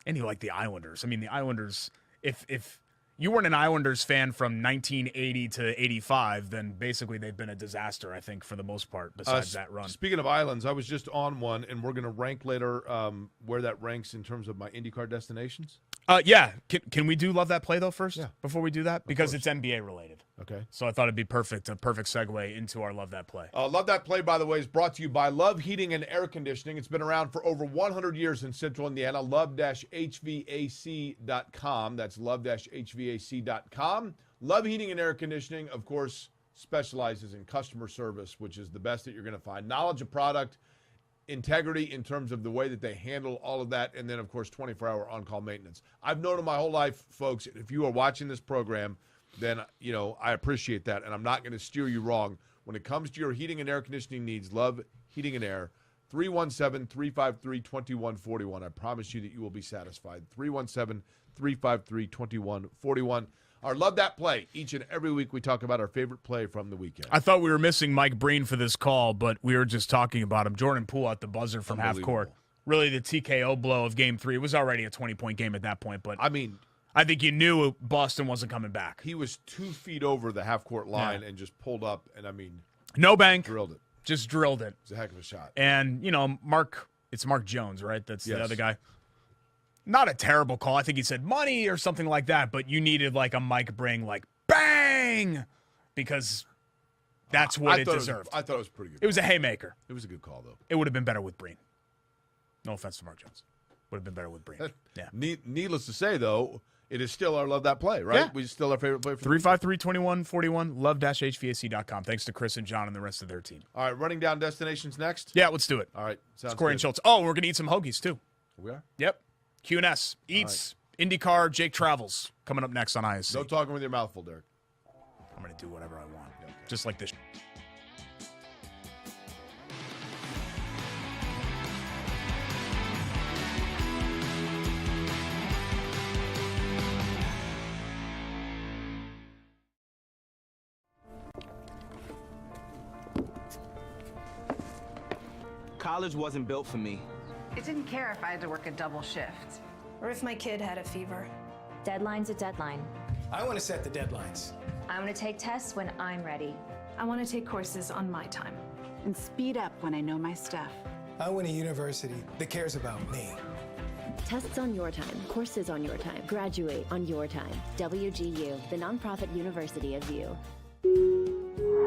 And he liked the Islanders. I mean, the Islanders, if you weren't an Islanders fan from 1980 to 85, then basically they've been a disaster, I think, for the most part, besides that run. Speaking of islands, I was just on one, and we're going to rank later where that ranks in terms of my IndyCar destinations. Yeah. Can we do Love That Play, though, first? Yeah. Before we do that? Because course. it's NBA related. Okay. So I thought it'd be a perfect segue into our Love That Play. Love That Play, by the way, is brought to you by Love Heating and Air Conditioning. It's been around for over 100 years in Central Indiana. Love-HVAC.com. That's love-HVAC.com. Love Heating and Air Conditioning, of course, specializes in customer service, which is the best that you're going to find. Knowledge of product, integrity in terms of the way that they handle all of that, and then, of course, 24-hour on-call maintenance. I've known them my whole life, folks. If you are watching this program, then, I appreciate that, and I'm not going to steer you wrong. When it comes to your heating and air conditioning needs, Love Heating and Air, 317-353-2141. I promise you that you will be satisfied. 317-353-2141. Our Love That Play. Each and every week we talk about our favorite play from the weekend. I thought we were missing Mike Breen for this call, but we were just talking about him. Jordan Poole at the buzzer from half court. Really the TKO blow of Game 3. It was already a 20-point game at that point, but I mean, I think you knew Boston wasn't coming back. he was 2 feet over the half-court line and just pulled up, and, No bank. drilled it. Just drilled it. It's a heck of a shot. And, it's Mark Jones, right? That's Yes. the other guy. Not a terrible call. I think he said money or something like that, but you needed like a Mike Breen, like, bang! Because that's what it deserved. I thought it was pretty good. It was a haymaker. It was a good call, though. It would have been better with Breen. No offense to Mark Jones. Would have been better with Breen. Yeah. Needless to say, though, it is still our Love That Play, right? Yeah. We still our favorite play. 353-2141, love-hvac.com. Thanks to Chris and John and the rest of their team. All right, running down destinations next. Yeah, let's do it. All right, sounds It's Corey good. and Schultz. Oh, we're going to eat some hoagies, too. We are? Yep. Q&S. Eats. IndyCar. Jake Travels. Coming up next on ISC. No talking with your mouth full, Derek. I'm going to do whatever I want. Just like this. College wasn't built for me. It didn't care if I had to work a double shift. Or if my kid had a fever. Deadline's a deadline. I want to set the deadlines. I want to take tests when I'm ready. I want to take courses on my time. And speed up when I know my stuff. I want a university that cares about me. Tests on your time, courses on your time, graduate on your time. WGU, the nonprofit university of you.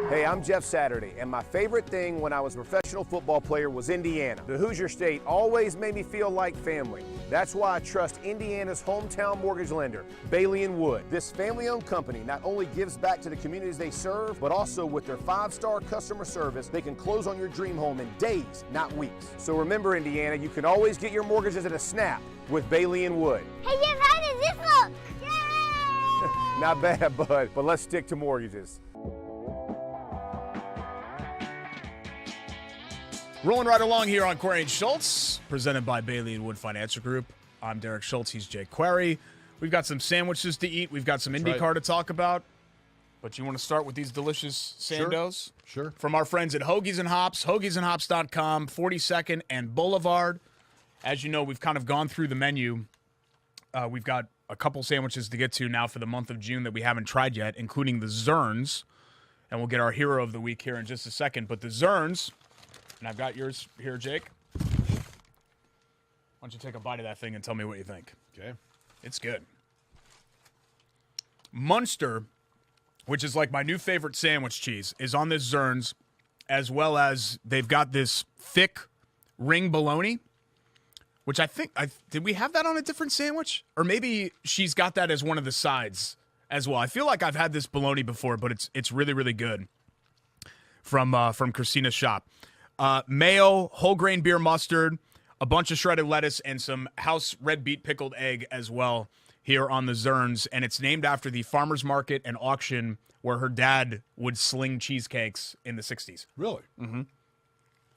Hey, I'm Jeff Saturday, and my favorite thing when I was a professional football player was Indiana. The Hoosier State always made me feel like family. That's why I trust Indiana's hometown mortgage lender, Bailey & Wood. This family-owned company not only gives back to the communities they serve, but also with their 5-star customer service, they can close on your dream home in days, not weeks. So remember, Indiana, you can always get your mortgages at a snap with Bailey & Wood. Hey, Jeff, how does this look? Yay! Not bad, bud, but let's stick to mortgages. Rolling right along here on Corey and Schultz, presented by Bailey & Wood Financial Group. I'm Derek Schultz. He's Jake Query. We've got some sandwiches to eat. We've got some IndyCar to talk about. But you want to start with these delicious Sandos? Sure. From our friends at Hoagies and Hops, hoagiesandhops.com, 42nd and Boulevard. As you know, we've kind of gone through the menu. We've got a couple sandwiches to get to now for the month of June that we haven't tried yet, including the Zerns. And we'll get our hero of the week here in just a second. But the Zerns... And I've got yours here, Jake. Why don't you take a bite of that thing and tell me what you think? Okay. It's good. Munster, which is like my new favorite sandwich cheese, is on this Zerns, as well as they've got this thick ring bologna, which I think did we have that on a different sandwich? Or maybe she's got that as one of the sides as well. I feel like I've had this bologna before, but it's really, really good from Christina's shop. Mayo, whole grain beer mustard, a bunch of shredded lettuce, and some house red beet pickled egg as well here on the Zerns. And it's named after the farmer's market and auction where her dad would sling cheesecakes in the 60s. Really? Mm-hmm.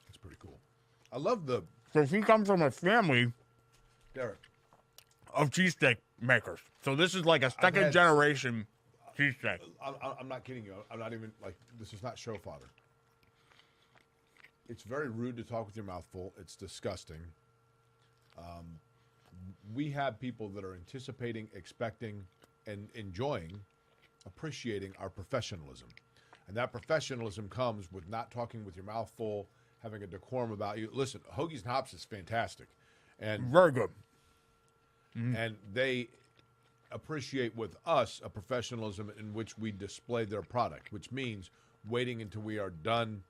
That's pretty cool. I love the... So she comes from a family, Derek, of cheesesteak makers. So this is like a second generation cheesesteak. I'm not kidding you. I'm not even, like, this is not show fodder. It's very rude to talk with your mouth full. It's disgusting. We have people that are anticipating, expecting, and enjoying, appreciating our professionalism. And that professionalism comes with not talking with your mouth full, having a decorum about you. Listen, Hoagies and Hops is fantastic. And very good. And they appreciate with us a professionalism in which we display their product, which means waiting until we are done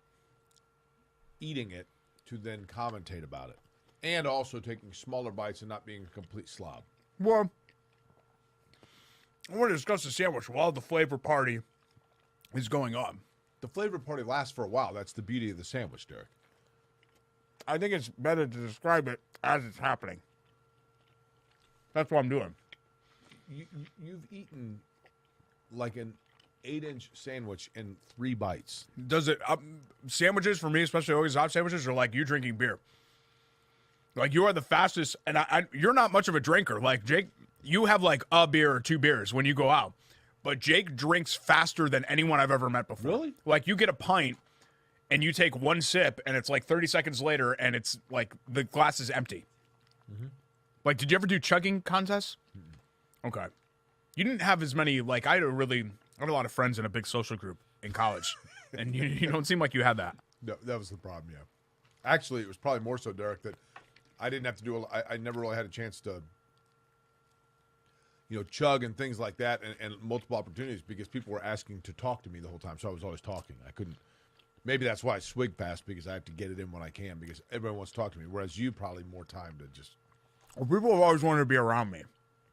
eating it to then commentate about it. And also taking smaller bites and not being a complete slob. Well, I want to discuss the sandwich while the flavor party is going on. The flavor party lasts for a while. That's the beauty of the sandwich, Derek. I think it's better to describe it as it's happening. That's what I'm doing. You've eaten like an 8-inch sandwich in 3 bites. Does it sandwiches for me, especially always hot sandwiches, are like you drinking beer. Like you are the fastest, and you're not much of a drinker. Like Jake, you have like a beer or 2 beers when you go out, but Jake drinks faster than anyone I've ever met before. Really? Like you get a pint and you take 1 sip, and it's like 30 seconds later, and it's like the glass is empty. Mm-hmm. Like, did you ever do chugging contests? Mm-hmm. Okay. You didn't have as many, like, I had a lot of friends in a big social group in college, and you don't seem like you had that. No, that was the problem, yeah. Actually, it was probably more so, Derek, that I didn't have to do I never really had a chance to, chug and things like that and multiple opportunities because people were asking to talk to me the whole time, so I was always talking. I couldn't. Maybe that's why I swig fast, because I have to get it in when I can, because everyone wants to talk to me, whereas you probably more time to just... Well, people have always wanted to be around me.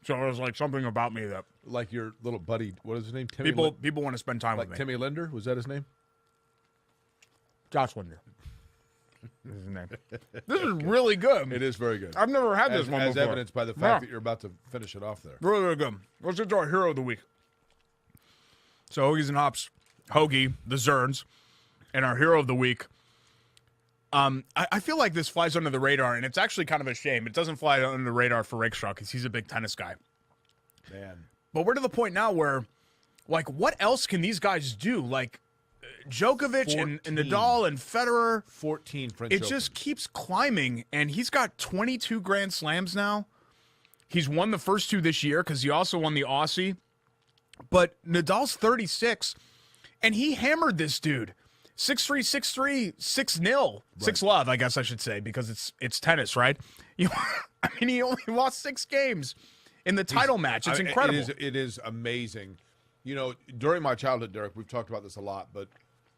So it was like something about me that... Like your little buddy, what is his name? Timmy people want to spend time with me. Like Timmy Linder? Was that his name? Josh Linder. This is his name. This is really good. It is very good. I've never had this one before. As evidenced by the fact that you're about to finish it off there. Really, really good. Let's get to our hero of the week. So Hoagies and Hops, Hoagie, the Zerns, and our hero of the week. I feel like this flies under the radar, and it's actually kind of a shame. It doesn't fly under the radar for Rakestraw because he's a big tennis guy. Man. But we're to the point now where, like, what else can these guys do? Like, Djokovic and Nadal and Federer. 14 French It Opens. just keeps climbing, and he's got 22 Grand Slams now. He's won the first 2 this year because he also won the Aussie. But Nadal's 36, and he hammered this dude. 6-3, 6-3, 6-0. Right. 6-love, I guess I should say, because it's tennis, right? I mean, he only lost 6 games in the title match. It's incredible. It is amazing. During my childhood, Derek, we've talked about this a lot, but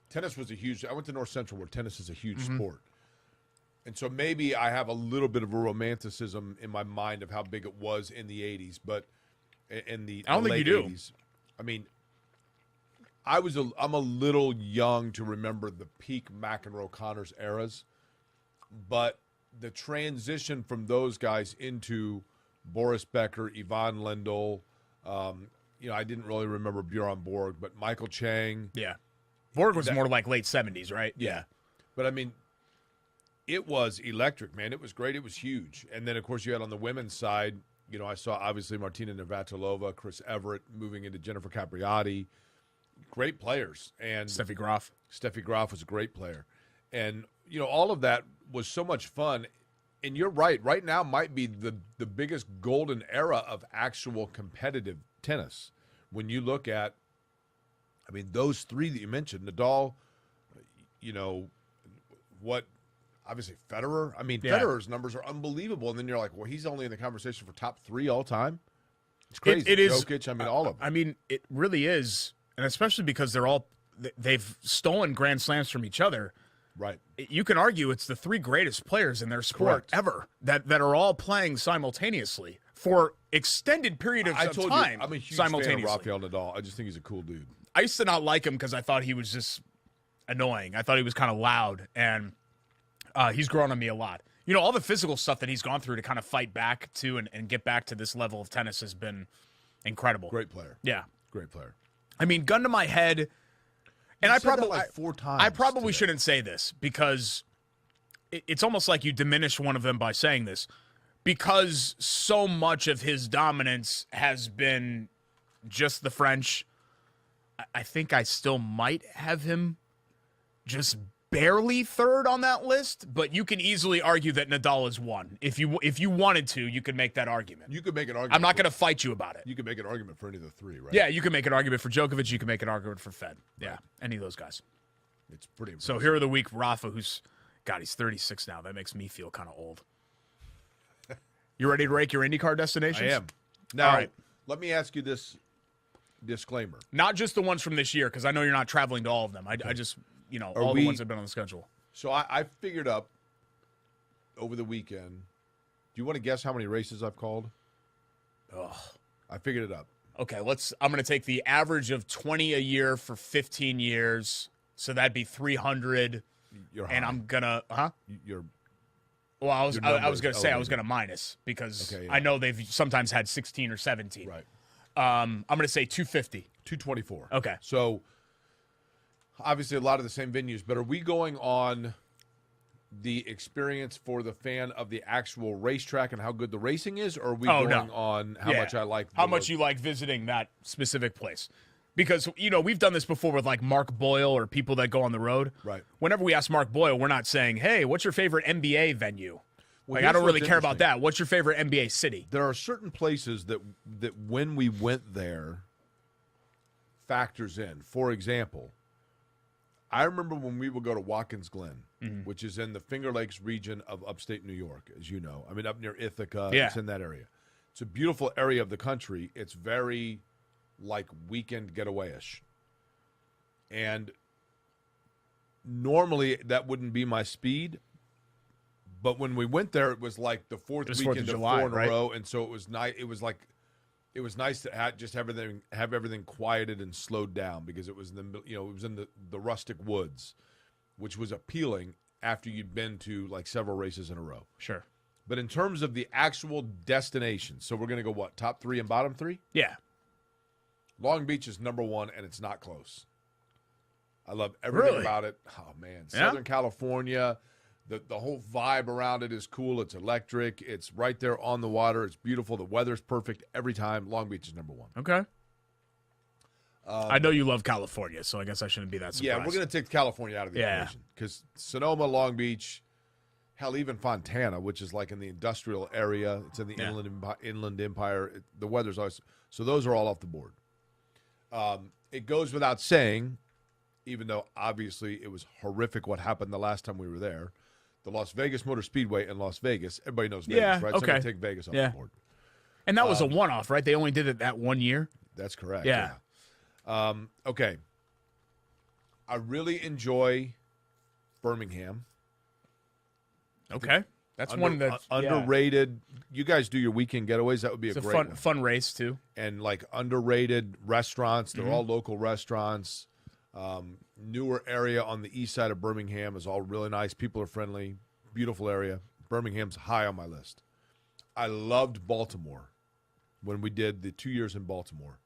tennis was I went to North Central where tennis is a huge sport. And so maybe I have a little bit of a romanticism in my mind of how big it was in the 80s, but in the I don't think late you do. 80s. I mean, I'm a little young to remember the peak McEnroe-Connors eras, but the transition from those guys into Boris Becker, Yvonne Lendl, I didn't really remember Bjorn Borg, but Michael Chang. Yeah. Borg was more like late 70s, right? Yeah. But, I mean, it was electric, man. It was great. It was huge. And then, of course, you had on the women's side, I saw, obviously, Martina Navratilova, Chris Everett moving into Jennifer Capriati. Great players. And Steffi Graf. Steffi Graf was a great player. And, all of that was so much fun. And you're right. Right now might be the biggest golden era of actual competitive tennis. When you look at, those 3 that you mentioned, Nadal, obviously Federer. Federer's numbers are unbelievable. And then you're like, well, he's only in the conversation for top 3 all time. It's crazy. It is. Jokic, I mean, all of them. I mean, it really is, and especially because they've stolen Grand Slams from each other. Right. You can argue it's the three greatest players in their sport ever that are all playing simultaneously for extended periods of time. I'm a huge fan of Rafael Nadal. I just think he's a cool dude. I used to not like him because I thought he was just annoying. I thought he was kind of loud, and he's grown on me a lot. You know, all the physical stuff that he's gone through to kind of fight back to and get back to this level of tennis has been incredible. Great player. Yeah. Great player. I mean, gun to my head, and I probably like 4 times. I probably shouldn't say this because it's almost like you diminish one of them by saying this, because so much of his dominance has been just the French. I think I still might have him just barely third on that list, but you can easily argue that Nadal is one. If you wanted to, you could make that argument. You could make an argument. I'm not going to fight you about it. You could make an argument for any of the three, right? Yeah, you can make an argument for Djokovic. You can make an argument for Fed. Yeah, any of those guys. It's pretty impressive. So here of the week, Rafa, he's 36 now. That makes me feel kind of old. You ready to rake your IndyCar destinations? I am. Now, all right. Let me ask you this disclaimer. Not just the ones from this year, because I know you're not traveling to all of them. I just, all the ones that have been on the schedule. So I figured up over the weekend. Do you want to guess how many races I've called? Ugh. I figured it up. Okay, I'm going to take the average of 20 a year for 15 years. So that'd be 300. You're high. And I'm going to, Well, I was going to say I was going to minus because I know they've sometimes had 16 or 17. Right. I'm going to say 250. 224. Okay. So obviously a lot of the same venues, but are we going on the experience for the fan of the actual racetrack and how good the racing is, or are we going on how much I like how much you like visiting that specific place? Because, we've done this before with like Mark Boyle or people that go on the road. Right. Whenever we ask Mark Boyle, we're not saying, hey, what's your favorite NBA venue? Well, I don't really care about that. What's your favorite NBA city? There are certain places that when we went there factors in. For example, I remember when we would go to Watkins Glen, which is in the Finger Lakes region of upstate New York, as you know. I mean, up near Ithaca. Yeah. It's in that area. It's a beautiful area of the country. It's very like weekend getaway-ish. And normally that wouldn't be my speed. But when we went there, it was like the fourth weekend of July, 4 in a row, and so it was nice. It was nice to have everything quieted and slowed down because it was in the rustic woods, which was appealing after you'd been to like several races in a row. Sure. But in terms of the actual destination, so we're going to go top 3 and bottom 3? Yeah. Long Beach is number 1, and it's not close. I love everything about it. Oh man, Southern California. The whole vibe around it is cool. It's electric. It's right there on the water. It's beautiful. The weather's perfect every time. Long Beach is number 1. Okay. I know you love California, so I guess I shouldn't be that surprised. Yeah, we're going to take California out of the equation because Sonoma, Long Beach, hell, even Fontana, which is like in the industrial area. It's in the Inland Empire. The weather's always – so those are all off the board. It goes without saying, even though obviously it was horrific what happened the last time we were there, the Las Vegas Motor Speedway in Las Vegas. Everybody knows Vegas, right? So I'm going to take Vegas off the board. And that was a one-off, right? They only did it that 1 year? That's correct. Yeah. Okay. I really enjoy Birmingham. Okay. That's one that's underrated. You guys do your weekend getaways. That would be a great one. Fun race, too. And, like, underrated restaurants. They're all local restaurants. Newer area on the east side of Birmingham is all really nice. People are friendly. Beautiful area. Birmingham's high on my list. I loved Baltimore when we did the 2 years in Baltimore.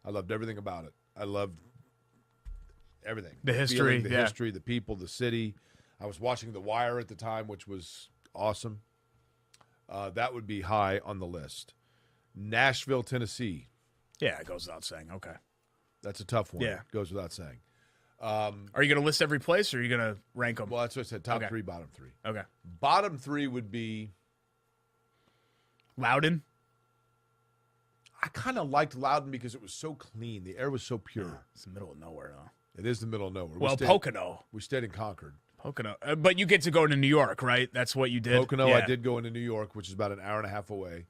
I loved everything about it. I loved everything. The history. The history, the people, the city. I was watching The Wire at the time, which was awesome. That would be high on the list. Nashville, Tennessee. Yeah, it goes without saying. Okay. That's a tough one. Yeah. Goes without saying. Are you going to list every place, or are you going to rank them? Well, that's what I said. Top 3, bottom 3. Okay. Bottom 3 would be Loudon. I kind of liked Loudon because it was so clean. The air was so pure. It's the middle of nowhere, though. It is the middle of nowhere. Well, Pocono. We stayed in Concord. Pocono. But you get to go to New York, right? That's what you did? Pocono, I did go into New York, which is about an hour and a half away.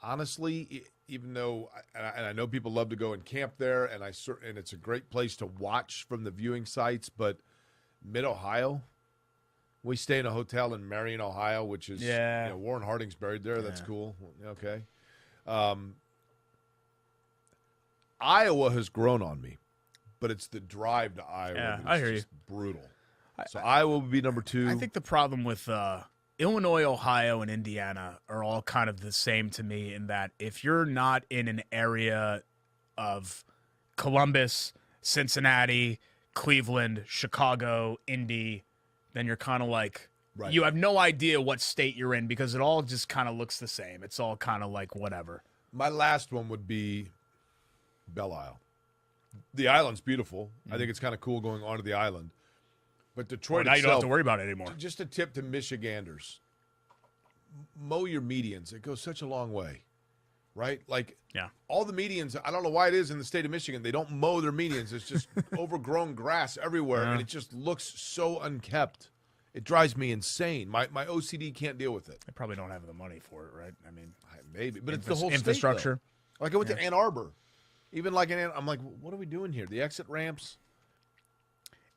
honestly, even though I know people love to go and camp there, and it's a great place to watch from the viewing sites, but Mid-Ohio, we stay in a hotel in Marion, Ohio, which is Warren Harding's buried there. That's cool. Okay. Iowa has grown on me, but it's the drive to Iowa. Yeah, that's I hear just brutal. So Iowa would be number 2. I think the problem with Illinois, Ohio, and Indiana are all kind of the same to me in that if you're not in an area of Columbus, Cincinnati, Cleveland, Chicago, Indy, then you're kind of like you have no idea what state you're in because it all just kind of looks the same. It's all kind of like whatever. My last one would be Belle Isle. The island's beautiful. I think it's kind of cool going onto the island. But Detroit now itself, you don't have to worry about it anymore. Just a tip to Michiganders. Mow your medians. It goes such a long way, right? Like all the medians, I don't know why it is in the state of Michigan, they don't mow their medians. It's just overgrown grass everywhere, and it just looks so unkept. It drives me insane. My OCD can't deal with it. They probably don't have the money for it, right? I mean, maybe, but it's the whole infrastructure. State, like I went to Ann Arbor. Even like I'm like, what are we doing here? The exit ramps.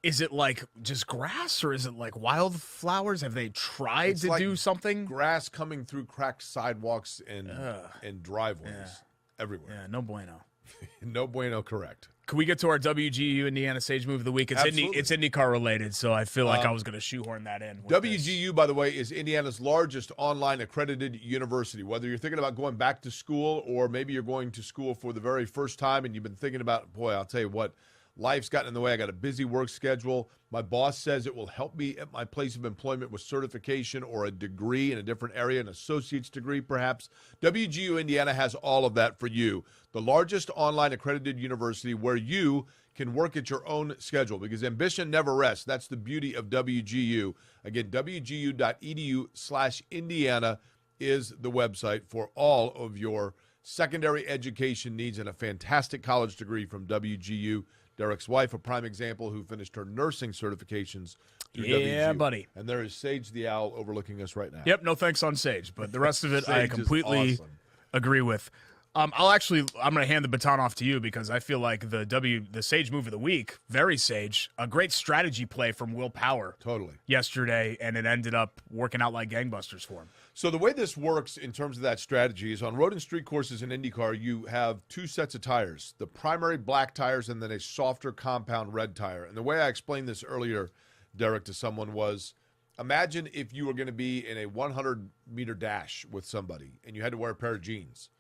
Is it like just grass or is it like wildflowers? Have they tried to do something? Grass coming through cracked sidewalks and driveways everywhere. Yeah, no bueno. No bueno, correct. Can we get to our WGU Indiana Sage Move of the Week? It's IndyCar related, so I feel like I was going to shoehorn that in. WGU, by the way, is Indiana's largest online accredited university. Whether you're thinking about going back to school or maybe you're going to school for the very first time and you've been thinking about, boy, I'll tell you what, life's gotten in the way. I got a busy work schedule. My boss says it will help me at my place of employment with certification or a degree in a different area, an associate's degree perhaps. WGU Indiana has all of that for you. The largest online accredited university where you can work at your own schedule because ambition never rests. That's the beauty of WGU. Again, wgu.edu/Indiana is the website for all of your secondary education needs and a fantastic college degree from WGU. Derek's wife, a prime example, who finished her nursing certifications through WGU. Yeah, buddy. And there is Sage the Owl overlooking us right now. Yep, no thanks on Sage, but the rest of it I completely agree with. I'm going to hand the baton off to you because I feel like the Sage Move of the Week, very sage, a great strategy play from Will Power. Totally. Yesterday, and it ended up working out like gangbusters for him. So the way this works in terms of that strategy is on road and street courses in IndyCar, you have 2 sets of tires, the primary black tires and then a softer compound red tire. And the way I explained this earlier, Derek, to someone was, imagine if you were going to be in a 100-meter dash with somebody and you had to wear a pair of jeans.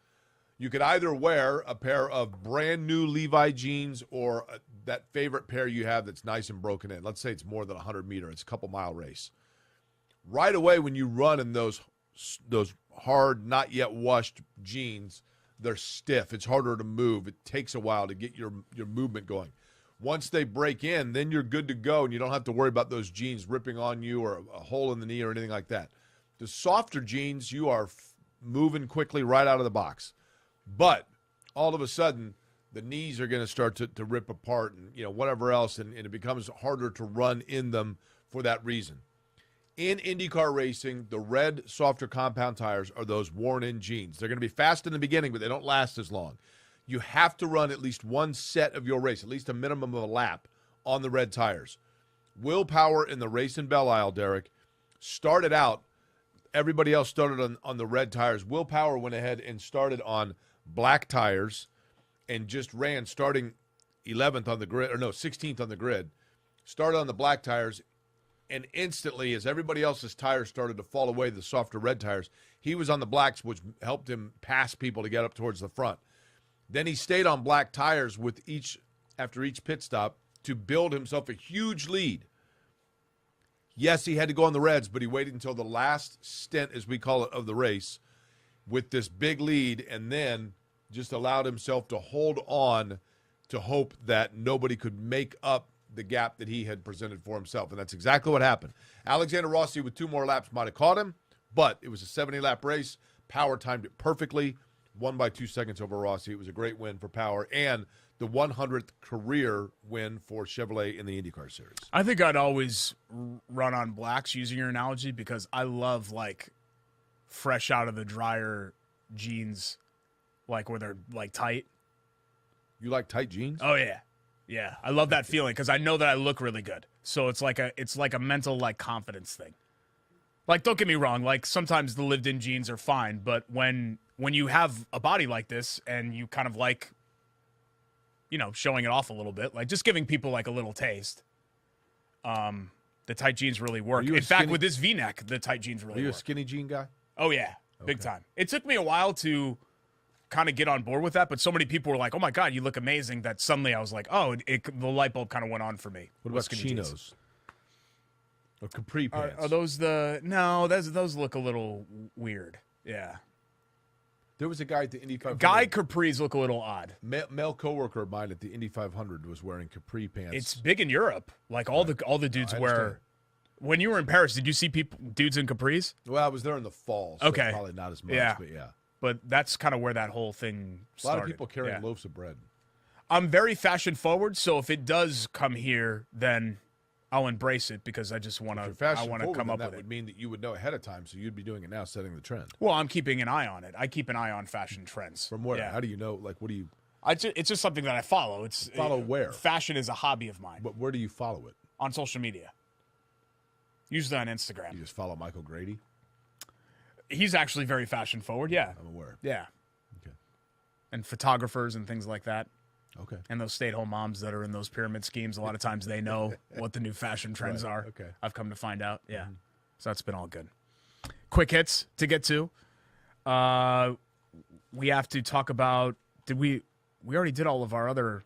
You could either wear a pair of brand new Levi jeans or that favorite pair you have that's nice and broken in. Let's say it's more than 100 meter. It's a couple-mile race. Right away when you run in those hard, not yet washed jeans, they're stiff. It's harder to move. It takes a while to get your movement going. Once they break in, then you're good to go, and you don't have to worry about those jeans ripping on you or a hole in the knee or anything like that. The softer jeans, you are moving quickly right out of the box. But all of a sudden, the knees are going to start to rip apart and whatever else, and it becomes harder to run in them for that reason. In IndyCar racing, the red, softer compound tires are those worn-in jeans. They're going to be fast in the beginning, but they don't last as long. You have to run at least one set of your race, at least a minimum of a lap, on the red tires. Will Power in the race in Belle Isle, Derek, started out, everybody else started on the red tires. Will Power went ahead and started on black tires and just ran starting 11th on the grid, or no, 16th on the grid, started on the black tires, and instantly, as everybody else's tires started to fall away, the softer red tires, he was on the blacks, which helped him pass people to get up towards the front. Then he stayed on black tires after each pit stop to build himself a huge lead. Yes, he had to go on the reds, but he waited until the last stint, as we call it, of the race with this big lead, and then just allowed himself to hold on to hope that nobody could make up the gap that he had presented for himself. And that's exactly what happened. Alexander Rossi with 2 more laps might have caught him, but it was a 70-lap race. Power timed it perfectly, won by 2 seconds over Rossi. It was a great win for Power and the 100th career win for Chevrolet in the IndyCar Series. I think I'd always run on blacks, using your analogy, because I love, fresh out of the dryer jeans, like where they're like tight. You like tight jeans? Oh yeah, yeah. I love that feeling because I know that I look really good. So it's like a mental like confidence thing. Like, don't get me wrong. Like sometimes the lived-in jeans are fine, but when you have a body like this and you kind of like, showing it off a little bit, like just giving people like a little taste. The tight jeans really work. In fact, with this V-neck, the tight jeans really work. Are you a skinny jean guy? Oh yeah, big time. It took me a while to kind of get on board with that, but so many people were like, "Oh my God, you look amazing!" That suddenly I was like, "Oh, the light bulb kind of went on for me." What about chinos or capri pants? Are those no? Those look a little weird. Yeah. There was a guy at the Indy 500. Guy capris look a little odd. Male coworker of mine at the Indy 500 was wearing capri pants. It's big in Europe. Like all the dudes wear. When you were in Paris, did you see dudes in capris? Well, I was there in the fall, so okay. Probably not as much, but yeah. But that's kind of where that whole thing started. A lot of people carrying loaves of bread. I'm very fashion forward, so if it does come here, then I'll embrace it because I just want to. I want to come up with it. That would mean that you would know ahead of time, so you'd be doing it now, setting the trend. Well, I'm keeping an eye on it. I keep an eye on fashion trends. From where? Yeah. How do you know? Like, what do you? It's just something that I follow. Follow where? Fashion is a hobby of mine. But where do you follow it? On social media. Usually on Instagram. You just follow Michael Grady? He's actually very fashion forward, yeah. I'm aware. Yeah. Okay. And photographers and things like that. Okay. And those stay-at-home moms that are in those pyramid schemes, a lot of times they know what the new fashion trends are. Okay. I've come to find out. Yeah. Mm-hmm. So that's been all good. Quick hits to get to. We have to talk about, we already did all of our other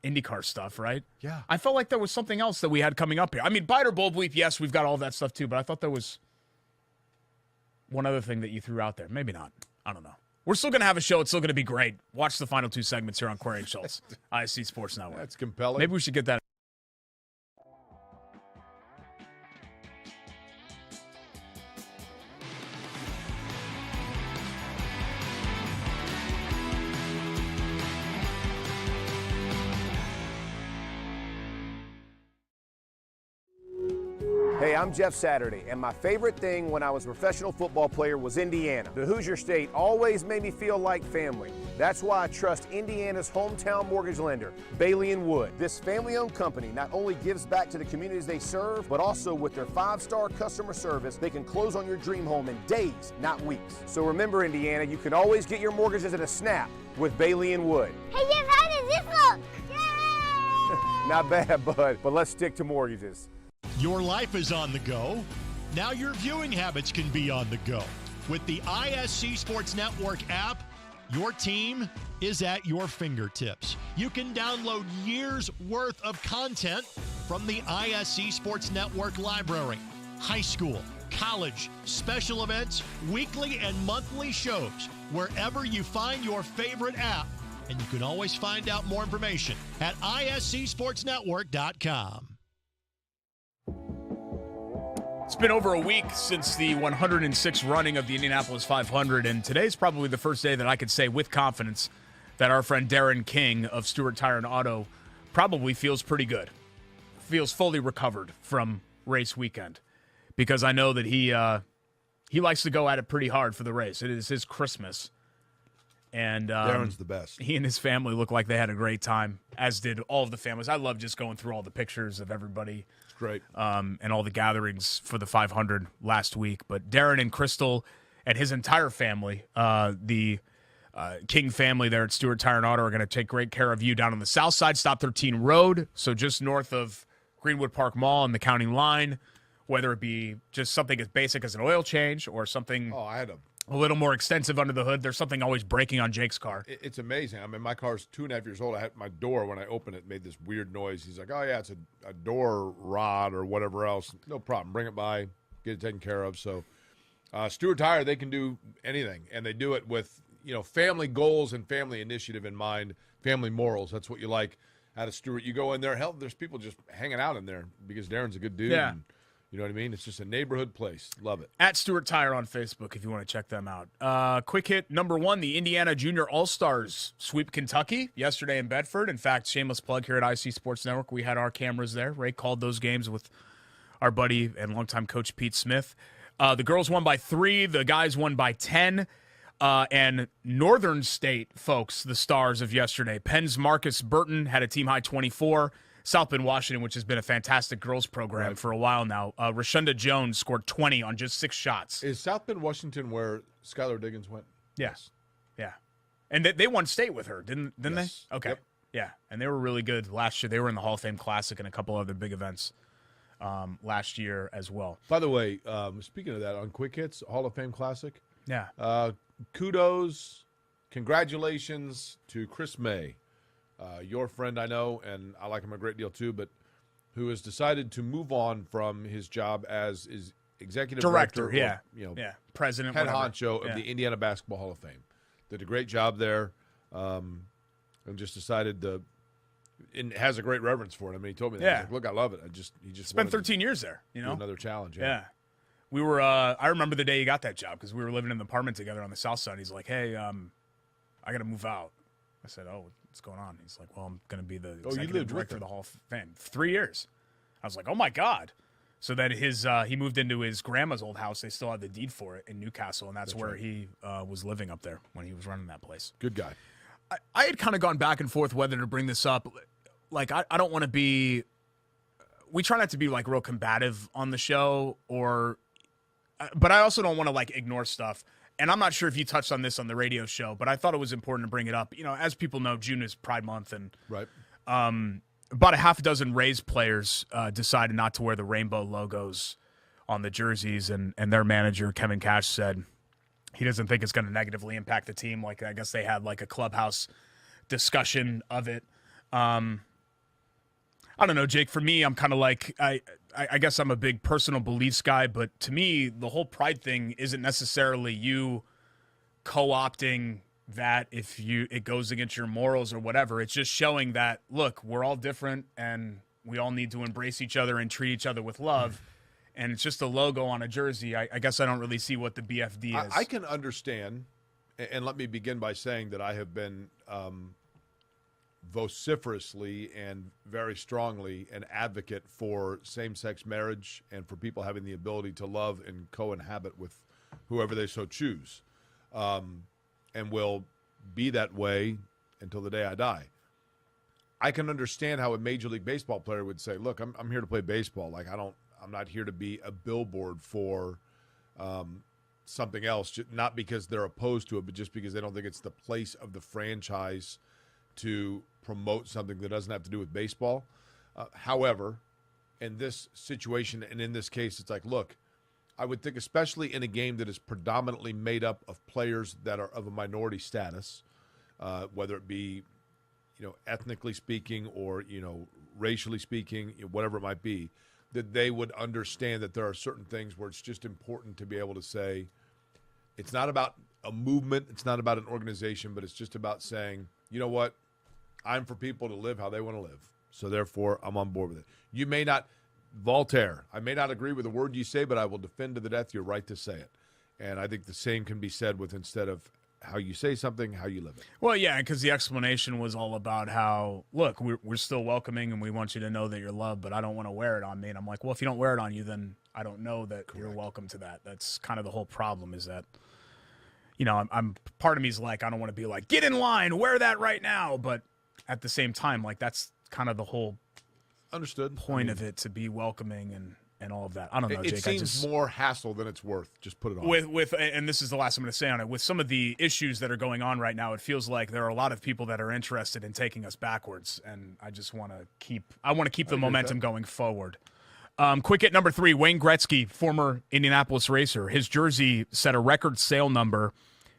IndyCar stuff, right? Yeah. I felt like there was something else that we had coming up here. I mean, Bite or Bull Bleep, yes, we've got all that stuff too, but I thought there was one other thing that you threw out there. Maybe not. I don't know. We're still going to have a show. It's still going to be great. Watch the final two segments here on Query and Schultz, ISC Sports Network. That's compelling. Maybe we should get that. Hey, I'm Jeff Saturday, and my favorite thing when I was a professional football player was Indiana. The Hoosier State always made me feel like family. That's why I trust Indiana's hometown mortgage lender, Bailey & Wood. This family-owned company not only gives back to the communities they serve, but also with their 5-star customer service, they can close on your dream home in days, not weeks. So remember, Indiana, you can always get your mortgages at a snap with Bailey & Wood. Hey, Jeff, how does this look? Yay! Not bad, bud, but let's stick to mortgages. Your life is on the go. Now your viewing habits can be on the go. With the ISC Sports Network app, your team is at your fingertips. You can download years' worth of content from the ISC Sports Network library. High school, college, special events, weekly and monthly shows, wherever you find your favorite app. And you can always find out more information at iscsportsnetwork.com. It's been over a week since the 106th running of the Indianapolis 500, and today's probably the first day that I could say with confidence that our friend Darren King of Stewart Tire and Auto probably feels pretty good, feels fully recovered from race weekend, because I know that he likes to go at it pretty hard for the race. It is his Christmas, and Darren's the best. He and his family look like they had a great time, as did all of the families. I love just going through all the pictures of everybody. Great. And all the gatherings for the 500 last week. But Darren and Crystal and his entire family, the King family there at Stewart Tire and Auto, are going to take great care of you down on the south side, Stop 13 Road, so just north of Greenwood Park Mall and the county line, whether it be just something as basic as an oil change or something I had a little more extensive under the hood. There's something always breaking on Jake's car. It's amazing. I mean, my car's 2.5 years old. I had my door, when I opened it, made this weird noise. He's like, oh, yeah, it's a door rod or whatever else. No problem. Bring it by. Get it taken care of. So Stewart Tire, they can do anything, and they do it with, family goals and family initiative in mind, family morals. That's what you like out of Stewart. You go in there, hell, there's people just hanging out in there because Darren's a good dude. Yeah. And, you know what I mean? It's just a neighborhood place. Love it. At Stewart Tire on Facebook if you want to check them out. Quick hit number 1, the Indiana Junior All-Stars sweep Kentucky yesterday in Bedford. In fact, shameless plug here at IC Sports Network. We had our cameras there. Ray called those games with our buddy and longtime coach Pete Smith. The girls won by 3. The guys won by 10. And Northern State folks, the stars of yesterday. Penn's Marcus Burton had a team-high 24. South Bend, Washington, which has been a fantastic girls program for a while now. Rashunda Jones scored 20 on just 6 shots. Is South Bend, Washington, where Skylar Diggins went? Yes. Yeah. And they won state with her, didn't Yes. they? Okay. Yep. Yeah. And they were really good last year. They were in the Hall of Fame Classic and a couple other big events last year as well. By the way, speaking of that, on Quick Hits, Hall of Fame Classic, yeah. Kudos, congratulations to Chris May, your friend I know, and I like him a great deal too, but who has decided to move on from his job as is executive director, president, head whatever. honcho of the Indiana Basketball Hall of Fame. Did a great job there, and just decided and has a great reverence for it. I mean, he told me that. Yeah. He's like, look, I love it. He just spent wanted to 13 years there. You know, do another challenge. Yeah. We were. I remember the day he got that job because we were living in an apartment together on the south side. He's like, "Hey, I got to move out." I said, "Oh, what's going on?" He's like, "Well, I'm going to be the executive director of the Hall of Fame. 3 years." I was like, "Oh my God!" So then he moved into his grandma's old house. They still had the deed for it in Newcastle, and that's where he was living up there when he was running that place. Good guy. I had kind of gone back and forth whether to bring this up. Like, I don't want to be. We try not to be like real combative on the show, but I also don't want to like ignore stuff. And I'm not sure if you touched on this on the radio show, but I thought it was important to bring it up. You know, as people know, June is Pride Month, and about a half a dozen Rays players decided not to wear the rainbow logos on the jerseys, and their manager, Kevin Cash, said he doesn't think it's going to negatively impact the team. Like, I guess they had like a clubhouse discussion of it. I don't know, Jake. For me, I'm kind of like, I guess I'm a big personal beliefs guy, but to me, the whole pride thing isn't necessarily you co-opting that if it goes against your morals or whatever. It's just showing that, look, we're all different and we all need to embrace each other and treat each other with love. And it's just a logo on a jersey. I guess I don't really see what the BFD is. I can understand, and let me begin by saying that I have been vociferously and very strongly an advocate for same-sex marriage and for people having the ability to love and co-inhabit with whoever they so choose, and will be that way until the day I die. I can understand how a Major League Baseball player would say, look, I'm here to play baseball. Like, I'm not here to be a billboard for something else, not because they're opposed to it, but just because they don't think it's the place of the franchise to promote something that doesn't have to do with baseball. However, in this situation and in this case, it's like, look, I would think especially in a game that is predominantly made up of players that are of a minority status, whether it be, ethnically speaking or, racially speaking, whatever it might be, that they would understand that there are certain things where it's just important to be able to say, it's not about a movement, it's not about an organization, but it's just about saying, you know what, I'm for people to live how they want to live. So therefore, I'm on board with it. You may not, Voltaire, I may not agree with the word you say, but I will defend to the death your right to say it. And I think the same can be said with, instead of how you say something, how you live it. Well, yeah, because the explanation was all about how, look, we're still welcoming and we want you to know that you're loved, but I don't want to wear it on me. And I'm like, well, if you don't wear it on you, then I don't know that you're welcome to that. That's kind of the whole problem, is that, I'm part of me is like, I don't want to be like, get in line, wear that right now. But at the same time, like, that's kind of the whole point of it, to be welcoming and all of that. I don't know, Jake. It seems more hassle than it's worth. Just put it on. With and this is the last I'm going to say on it. With some of the issues that are going on right now, it feels like there are a lot of people that are interested in taking us backwards, and I just want to keep the momentum going forward. Quick hit number 3, Wayne Gretzky, former Indianapolis racer. His jersey set a record sale number.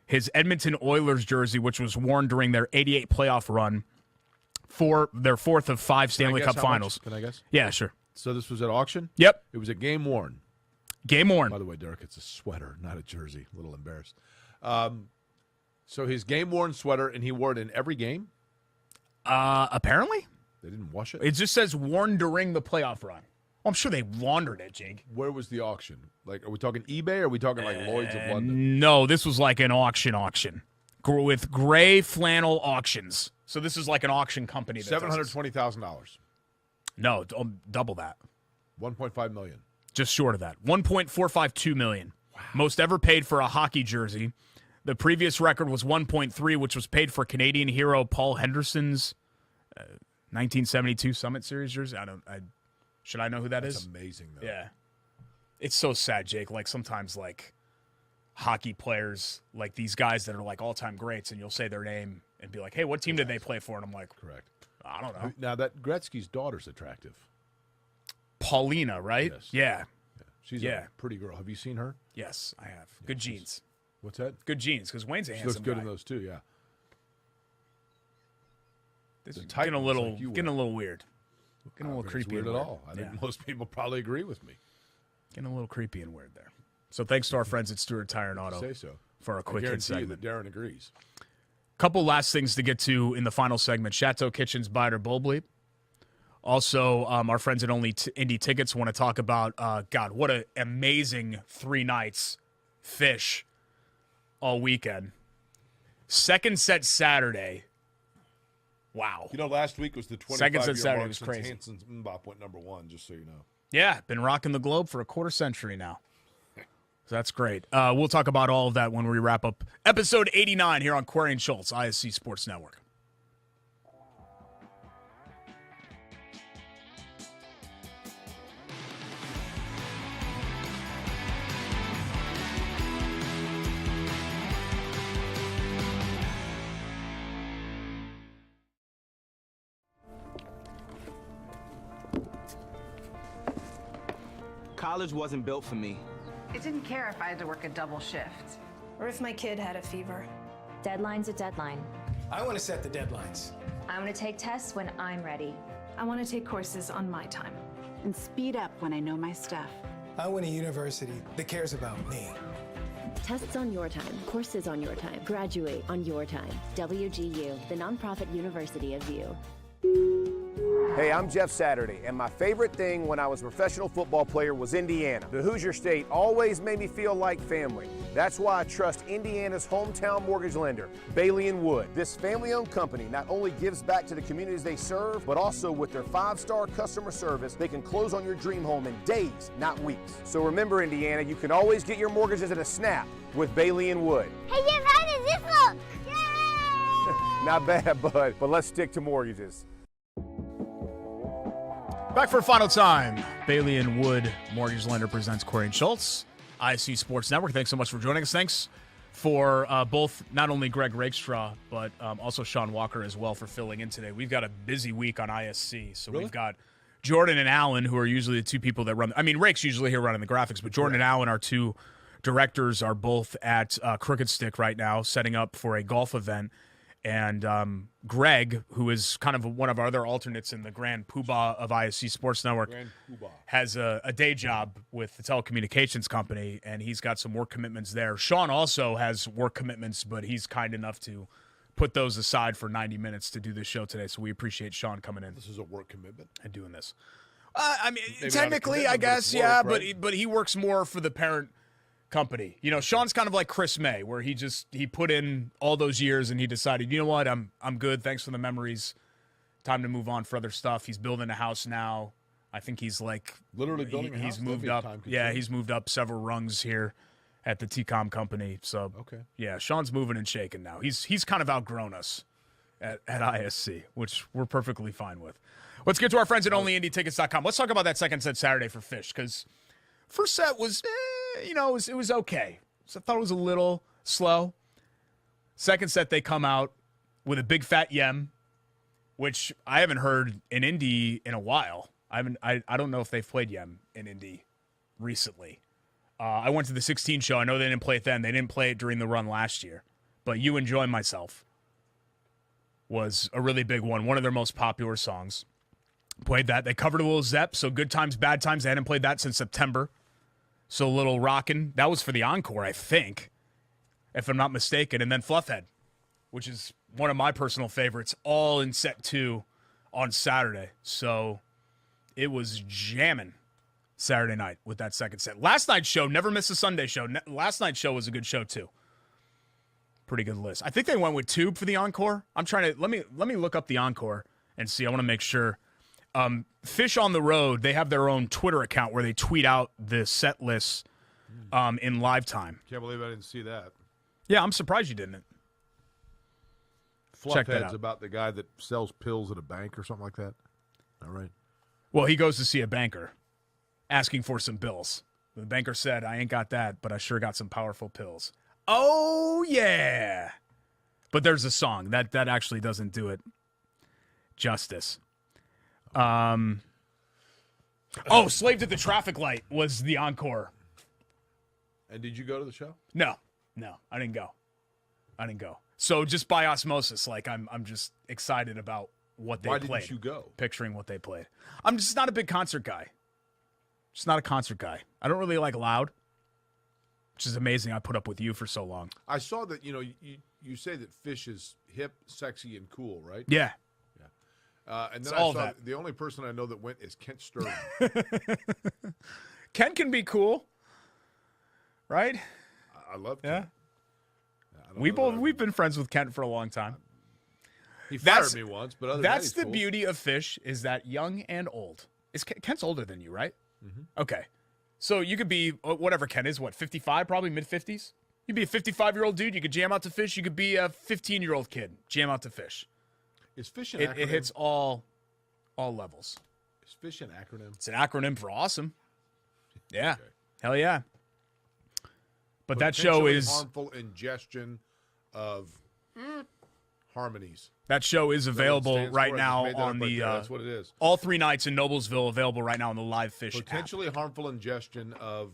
His Edmonton Oilers jersey, which was worn during their 88 playoff run, for their 4th of 5 Stanley Cup Finals. Can I guess? Yeah, sure. So this was at auction? Yep. It was a game worn. Game worn. By the way, Derek, it's a sweater, not a jersey. A little embarrassed. So his game worn sweater, and he wore it in every game? Apparently. They didn't wash it? It just says worn during the playoff run. Well, I'm sure they laundered it, Jake. Where was the auction? Like, are we talking eBay or are we talking like Lloyd's of London? No, this was like an auction with Gray Flannel Auctions. So this is like an auction company. $720,000. No, double that. $1.5 million. Just short of that. $1.452 million. Wow. Most ever paid for a hockey jersey. The previous record was 1.3, which was paid for Canadian hero Paul Henderson's 1972 Summit Series jersey. Should I know who that is? That's amazing, though. Yeah. It's so sad, Jake. Like, sometimes, like, hockey players, like these guys that are, like, all-time greats, and you'll say their name and be like, hey, what team did they play for? And I'm like, correct. I don't know. Now, that Gretzky's daughter's attractive. Paulina, right? Yes. Yeah. She's a pretty girl. Have you seen her? Yes, I have. Good genes. What's that? Good genes, because Wayne's a She handsome looks good guy. in those, too, yeah. This is getting a little weird. Getting a little creepy. Weird and at weird. all. I think most people probably agree with me. Getting a little creepy and weird there. So thanks to our friends at Stewart Tire and Auto Say so. for our quick hit guarantee you segment. that Darren agrees. Couple last things to get to in the final segment. Chateau Kitchen's Buy It or Bull Bleep. Also, our friends at Only Indy Tickets want to talk about, God, what an amazing 3 nights Fish all weekend. Second set Saturday. Wow. You know, last week was the 25-year Second set Saturday mark was since crazy. Hanson's Mbop went #1, just so you know. Yeah, been rocking the globe for a quarter century now. So that's great. We'll talk about all of that when we wrap up episode 89 here on Query and Schultz, ISC Sports Network. College wasn't built for me. It didn't care if I had to work a double shift. Or if my kid had a fever. Deadline's a deadline. I want to set the deadlines. I want to take tests when I'm ready. I want to take courses on my time. And speed up when I know my stuff. I want a university that cares about me. Tests on your time, courses on your time, graduate on your time. WGU, the nonprofit university of you. Hey, I'm Jeff Saturday, and my favorite thing when I was a professional football player was Indiana. The Hoosier State always made me feel like family. That's why I trust Indiana's hometown mortgage lender, Bailey & Wood. This family-owned company not only gives back to the communities they serve, but also with their 5-star customer service, they can close on your dream home in days, not weeks. So remember, Indiana, you can always get your mortgages at a snap with Bailey & Wood. Hey, Jeff, how does this look? Yay! Not bad, bud, but let's stick to mortgages. Back for a final time. Bailey & Wood Mortgage Lender presents Query and Schultz, ISC Sports Network. Thanks so much for joining us. Thanks for both not only Greg Rakestraw, but also Sean Walker as well for filling in today. We've got a busy week on ISC. So We've got Jordan and Alan, who are usually the two people that run. I mean, Rake's usually here running the graphics, but Jordan and Alan, our two directors, are both at Crooked Stick right now, setting up for a golf event. And Greg, who is kind of one of our other alternates in the Grand Poobah of ISC Sports Network, has a day job with the telecommunications company, and he's got some work commitments there. Sean also has work commitments, but he's kind enough to put those aside for 90 minutes to do this show today, so we appreciate Sean coming in. This is a work commitment? And doing this. I mean, Maybe technically, I guess, work, yeah, right? but he works more for the parent company. You know, Sean's kind of like Chris May, where he put in all those years and he decided, you know what, I'm good. Thanks for the memories. Time to move on for other stuff. He's building a house now. I think he's like literally building a house. He's moved up. Yeah, he's moved up several rungs here at the TCOM company. So yeah, Sean's moving and shaking now. He's kind of outgrown us at ISC, which we're perfectly fine with. Let's get to our friends at OnlyIndyTickets.com. Let's talk about that second set Saturday for Fish, because first set was it was okay. So I thought it was a little slow. Second set, they come out with a big fat yem, which I haven't heard in Indy in a while. I don't know if they've played yem in Indy recently. I went to the 16 show. I know they didn't play it then. They didn't play it during the run last year. But You Enjoy Myself was a really big one. One of their most popular songs. Played that. They covered a little Zepp, so Good Times, Bad Times. They hadn't played that since September. So a little rockin'. That was for the encore, I think, if I'm not mistaken. And then Fluffhead, which is one of my personal favorites, all in set 2 on Saturday. So it was jamming Saturday night with that second set. Last night's show, never miss a Sunday show. Last night's show was a good show too. Pretty good list. I think they went with Tube for the encore. I'm trying to let me look up the encore and see. I want to make sure. Fish on the Road, they have their own Twitter account where they tweet out the set lists in live time. Can't believe I didn't see that. Yeah, I'm surprised you didn't. Check that Fluffhead's out. about the guy that sells pills at a bank or something like that. All right. Well, he goes to see a banker asking for some bills. The banker said, I ain't got that, but I sure got some powerful pills. Oh, yeah. But there's a song. That actually doesn't do it justice. Slaved at the Traffic Light was the encore. And did you go to the show? No, I didn't go. So just by osmosis, like I'm just excited about what they played. Why didn't you go? Picturing what they played. I'm just not a big concert guy. Just not a concert guy. I don't really like loud, which is amazing. I put up with you for so long. I saw that, you say that Fish is hip, sexy, and cool, right? Yeah. And then It's all I saw that. the only person I know that went is Kent Sterling. Ken can be cool, right? I love Yeah. Kent. We've been friends with Kent for a long time. He fired me once, but other than that, that's he's the cool. beauty of Fish is that young and old. Kent's older than you, right? Mm-hmm. Okay. So you could be, whatever Ken is, 55, probably mid-50s? You'd be a 55-year-old dude. You could jam out to Fish. You could be a 15-year-old kid. Jam out to Fish. Is Fish an It acronym? hits all levels. Is Fish an acronym? It's an acronym for awesome. Yeah. Okay. Hell yeah. But that show Potentially is harmful ingestion of harmonies. that show is available right now on the that's what it is. all 3 nights in Noblesville, available right now on the Live Fish app. Potentially harmful ingestion of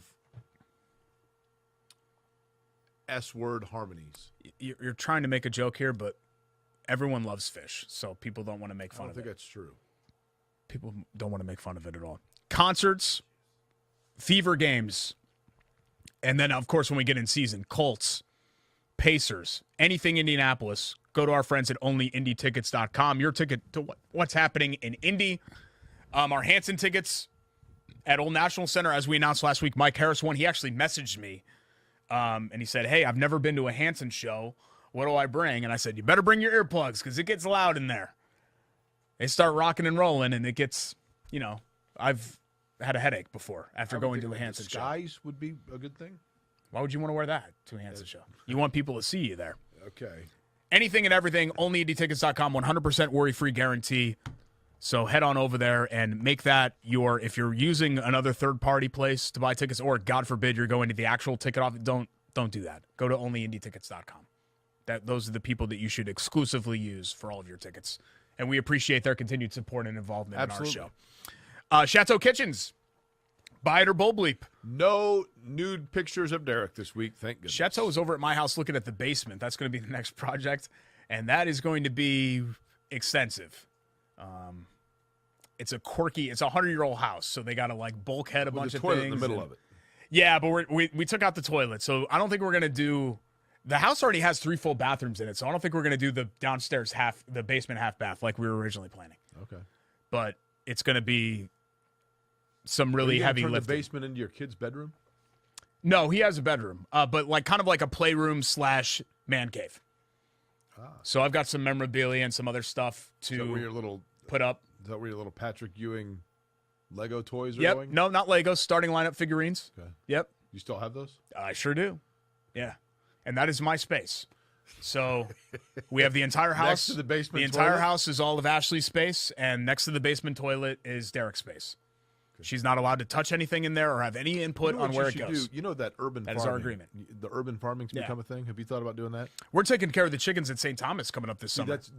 S-word harmonies. You're trying to make a joke here, but everyone loves Fish, so people don't want to make I fun don't of think it. that's true. People don't want to make fun of it at all. Concerts, Fever games, and then, of course, when we get in season, Colts, Pacers, anything Indianapolis, go to our friends at onlyindytickets.com. Your ticket to what's happening in Indy. Our Hanson tickets at Old National Center, as we announced last week, Mike Harris won. He actually messaged me, and he said, hey, I've never been to a Hanson show. What do I bring? And I said, you better bring your earplugs because it gets loud in there. They start rocking and rolling, and it gets, I've had a headache before after going to a Hanson show. Disguise would be a good thing. Why would you want to wear that to a Hanson show? You want people to see you there. Okay. Anything and everything, onlyindytickets.com, 100% worry-free guarantee. So head on over there and make that if you're using another third-party place to buy tickets, or God forbid you're going to the actual ticket office, don't do that. Go to onlyindytickets.com. Those are the people that you should exclusively use for all of your tickets. And we appreciate their continued support and involvement in our show. Chateau Kitchens, buy it or bull bleep. No nude pictures of Derek this week, thank goodness. Chateau is over at my house looking at the basement. That's going to be the next project, and that is going to be extensive. It's a 100-year-old house, so they got to bulkhead a bunch of things. In the middle of it. Yeah, but we took out the toilet, so I don't think we're going to do. The house already has 3 full bathrooms in it, so I don't think we're going to do the downstairs the basement half bath like we were originally planning. Okay. But it's going to be some really heavy turn lifting. the basement into your kid's bedroom? No, he has a bedroom, but kind of like a playroom / man cave. So I've got some memorabilia and some other stuff to put up. Is that where your little Patrick Ewing Lego toys are Yep. going? No, not Legos. Starting lineup figurines. Okay. Yep. You still have those? I sure do. Yeah. And that is my space. So we have the entire house. Next to the basement The entire toilet? house is all of Ashley's space, and next to the basement toilet is Derek's space. She's not allowed to touch anything in there or have any input on where it goes. You know that urban That farming. is our agreement. The urban farming's Yeah. become a thing. Have you thought about doing that? We're taking care of the chickens at St. Thomas coming up this summer. That's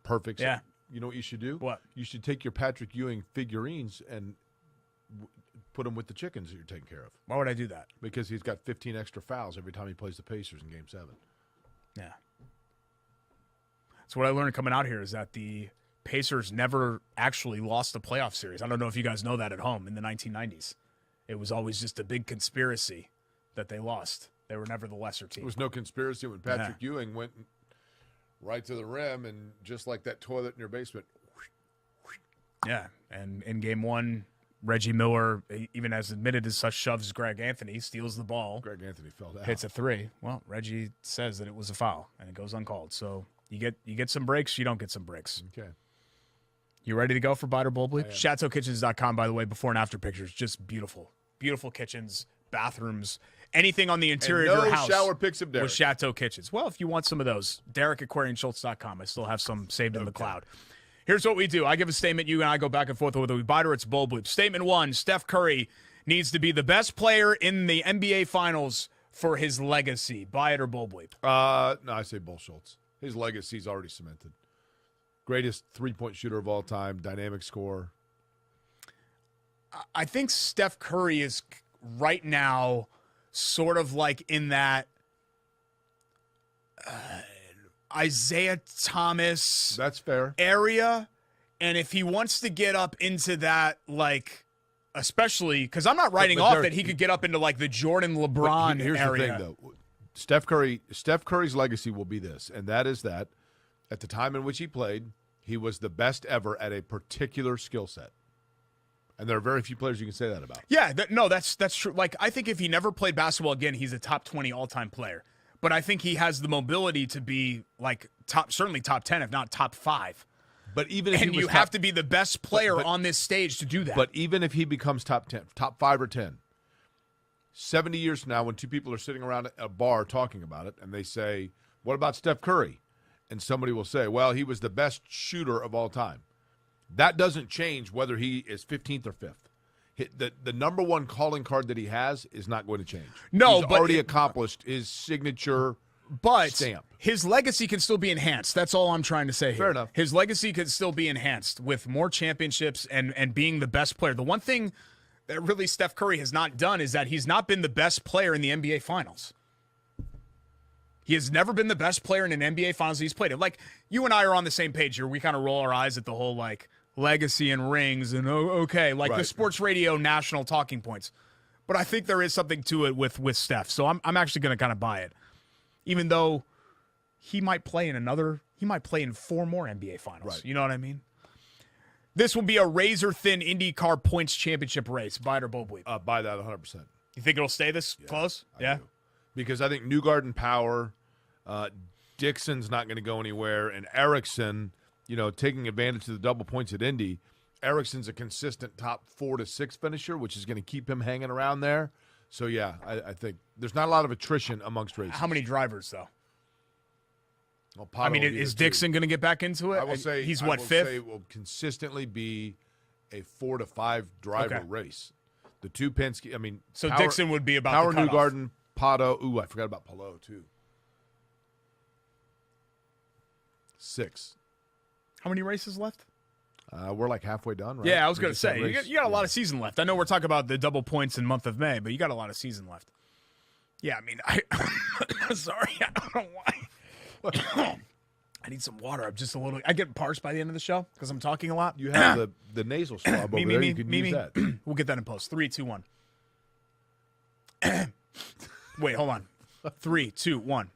perfect. Yeah. You know what you should do? What? You should take your Patrick Ewing figurines and put them with the chickens that you're taking care of. Why would I do that? Because he's got 15 extra fouls every time he plays the Pacers in Game 7. Yeah. So what I learned coming out here is that the Pacers never actually lost a playoff series. I don't know if you guys know that at home in the 1990s. It was always just a big conspiracy that they lost. They were never the lesser team. There was no conspiracy when Patrick Ewing went right to the rim and just like that toilet in your basement. Yeah, and in Game 1, Reggie Miller, even as admitted as such, shoves Greg Anthony, steals the ball. Greg Anthony fell down. Hits a 3. Well, Reggie says that it was a foul, and it goes uncalled. So you get some breaks, you don't get some breaks. Okay. You ready to go for Bite or Bowl Bleep? ChateauKitchens.com, by the way, before and after pictures. Just beautiful. Beautiful kitchens, bathrooms. anything on the interior And of your no house shower pics of Derek. with Chateau Kitchens. Well, if you want some of those, Derek at QuarionSchultz.com. I still have some saved in the cloud. Here's what we do. I give a statement. You and I go back and forth whether we bite or it's bold bleep. Statement 1, Steph Curry needs to be the best player in the NBA Finals for his legacy. Buy it or bold bleep? No, I say Bull Schultz. His legacy's already cemented. Greatest three-point shooter of all time, dynamic scorer. I think Steph Curry is right now sort of like in that Isaiah Thomas That's fair. area. And if he wants to get up into that, like, especially because I'm not writing off that he could get up into like the Jordan LeBron here's area. the thing, though. Steph Curry's legacy will be this, and that is that at the time in which he played, he was the best ever at a particular skill set. And there are very few players you can say that about. Yeah, that's true. Like, I think if he never played basketball again, he's a top 20 all-time player. But I think he has the mobility to be like certainly top 10, if not top 5. But even if you have to be the best player on this stage to do that. But even if he becomes top 10, top 5 or 10, 70 years from now, when two people are sitting around a bar talking about it, and they say, "What about Steph Curry?" and somebody will say, "Well, he was the best shooter of all time." That doesn't change whether he is 15th or 5th. The number one calling card that he has is not going to change. No, he's but already accomplished his signature stamp. His legacy can still be enhanced. That's all I'm trying to say here. Fair enough. His legacy can still be enhanced with more championships and being the best player. The one thing that really Steph Curry has not done is that he's not been the best player in the NBA Finals. He has never been the best player in an NBA Finals he's played in. Like, you and I are on the same page here. We kind of roll our eyes at the whole, like, legacy and rings and, the sports radio national talking points. But I think there is something to it with Steph. So I'm actually going to kind of buy it. Even though he might play in 4 more NBA Finals. Right. You know what I mean? This will be a razor-thin IndyCar points championship race. Buy it or bold bleep? Buy that 100%. You think it'll stay this close? I do. Because I think Newgarden Power, Dixon's not going to go anywhere, and Erickson, taking advantage of the double points at Indy, Erickson's a consistent top 4 to 6 finisher, which is going to keep him hanging around there. So, yeah, I think there's not a lot of attrition amongst races. How many drivers, though? Well, I mean, is Dixon going to get back into it? I will say he's I what, will 5th? say it will consistently be a 4 to 5 driver race. The two Penske, so Dixon would be about Power, the cutoff. Newgarden, Pato. Ooh, I forgot about Palou, too. 6. How many races left? We're like halfway done, right? Yeah, I was going to say, you got a lot of season left. I know we're talking about the double points in month of May, but you got a lot of season left. Yeah, I mean, sorry, I don't know why. I need some water. I'm just a little. I get parsed by the end of the show because I'm talking a lot. You have the nasal swab over there. You can use that. We'll get that in post. 3, 2, 1. Wait, hold on. 3, 2, 1.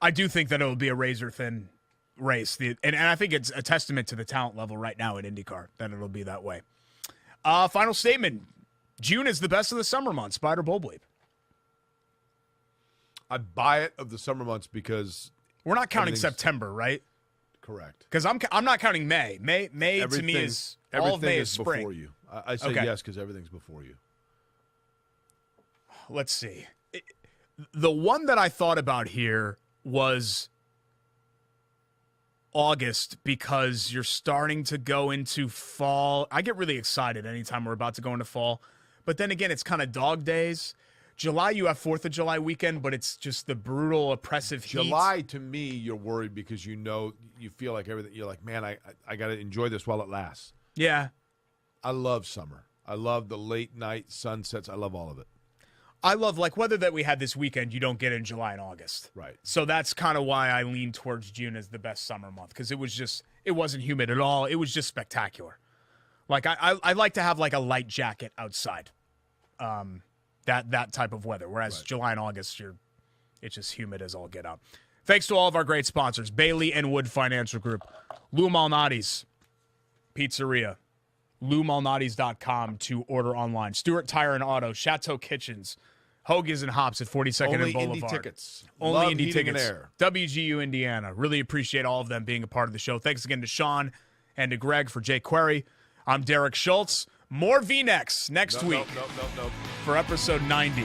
I do think that it will be a razor-thin race. And I think it's a testament to the talent level right now at IndyCar that it'll be that way. Final statement. June is the best of the summer months. Buy it or bold bleep? I buy it of the summer months because we're not counting September, right? Correct. Because I'm not counting May. May to me is all of May is spring. Before you. I say yes because everything's before you. Let's see. The one that I thought about here was August because you're starting to go into fall. I get really excited anytime we're about to go into fall. But then again, it's kind of dog days. July, you have 4th of July weekend, but it's just the brutal, oppressive heat. July, to me, you're worried because you feel like everything. You're like, man, I got to enjoy this while it lasts. Yeah. I love summer. I love the late night sunsets. I love all of it. I love, like, weather that we had this weekend, you don't get in July and August. Right. So that's kind of why I lean towards June as the best summer month because it wasn't humid at all. It was just spectacular. Like, I like to have, like, a light jacket outside. That type of weather. Whereas July and August, it's just humid as all get out. Thanks to all of our great sponsors, Bailey and Wood Financial Group, Lou Malnati's Pizzeria, LouMalnati's.com to order online, Stewart Tire and Auto, Chateau Kitchens, Hoagies and Hops at 42nd and Boulevard. Only Indy tickets. Only Indy heating tickets. and air. WGU Indiana. Really appreciate all of them being a part of the show. Thanks again to Sean and to Greg for Jay Query. I'm Derek Schultz. More V-Necks next week No. for episode 90.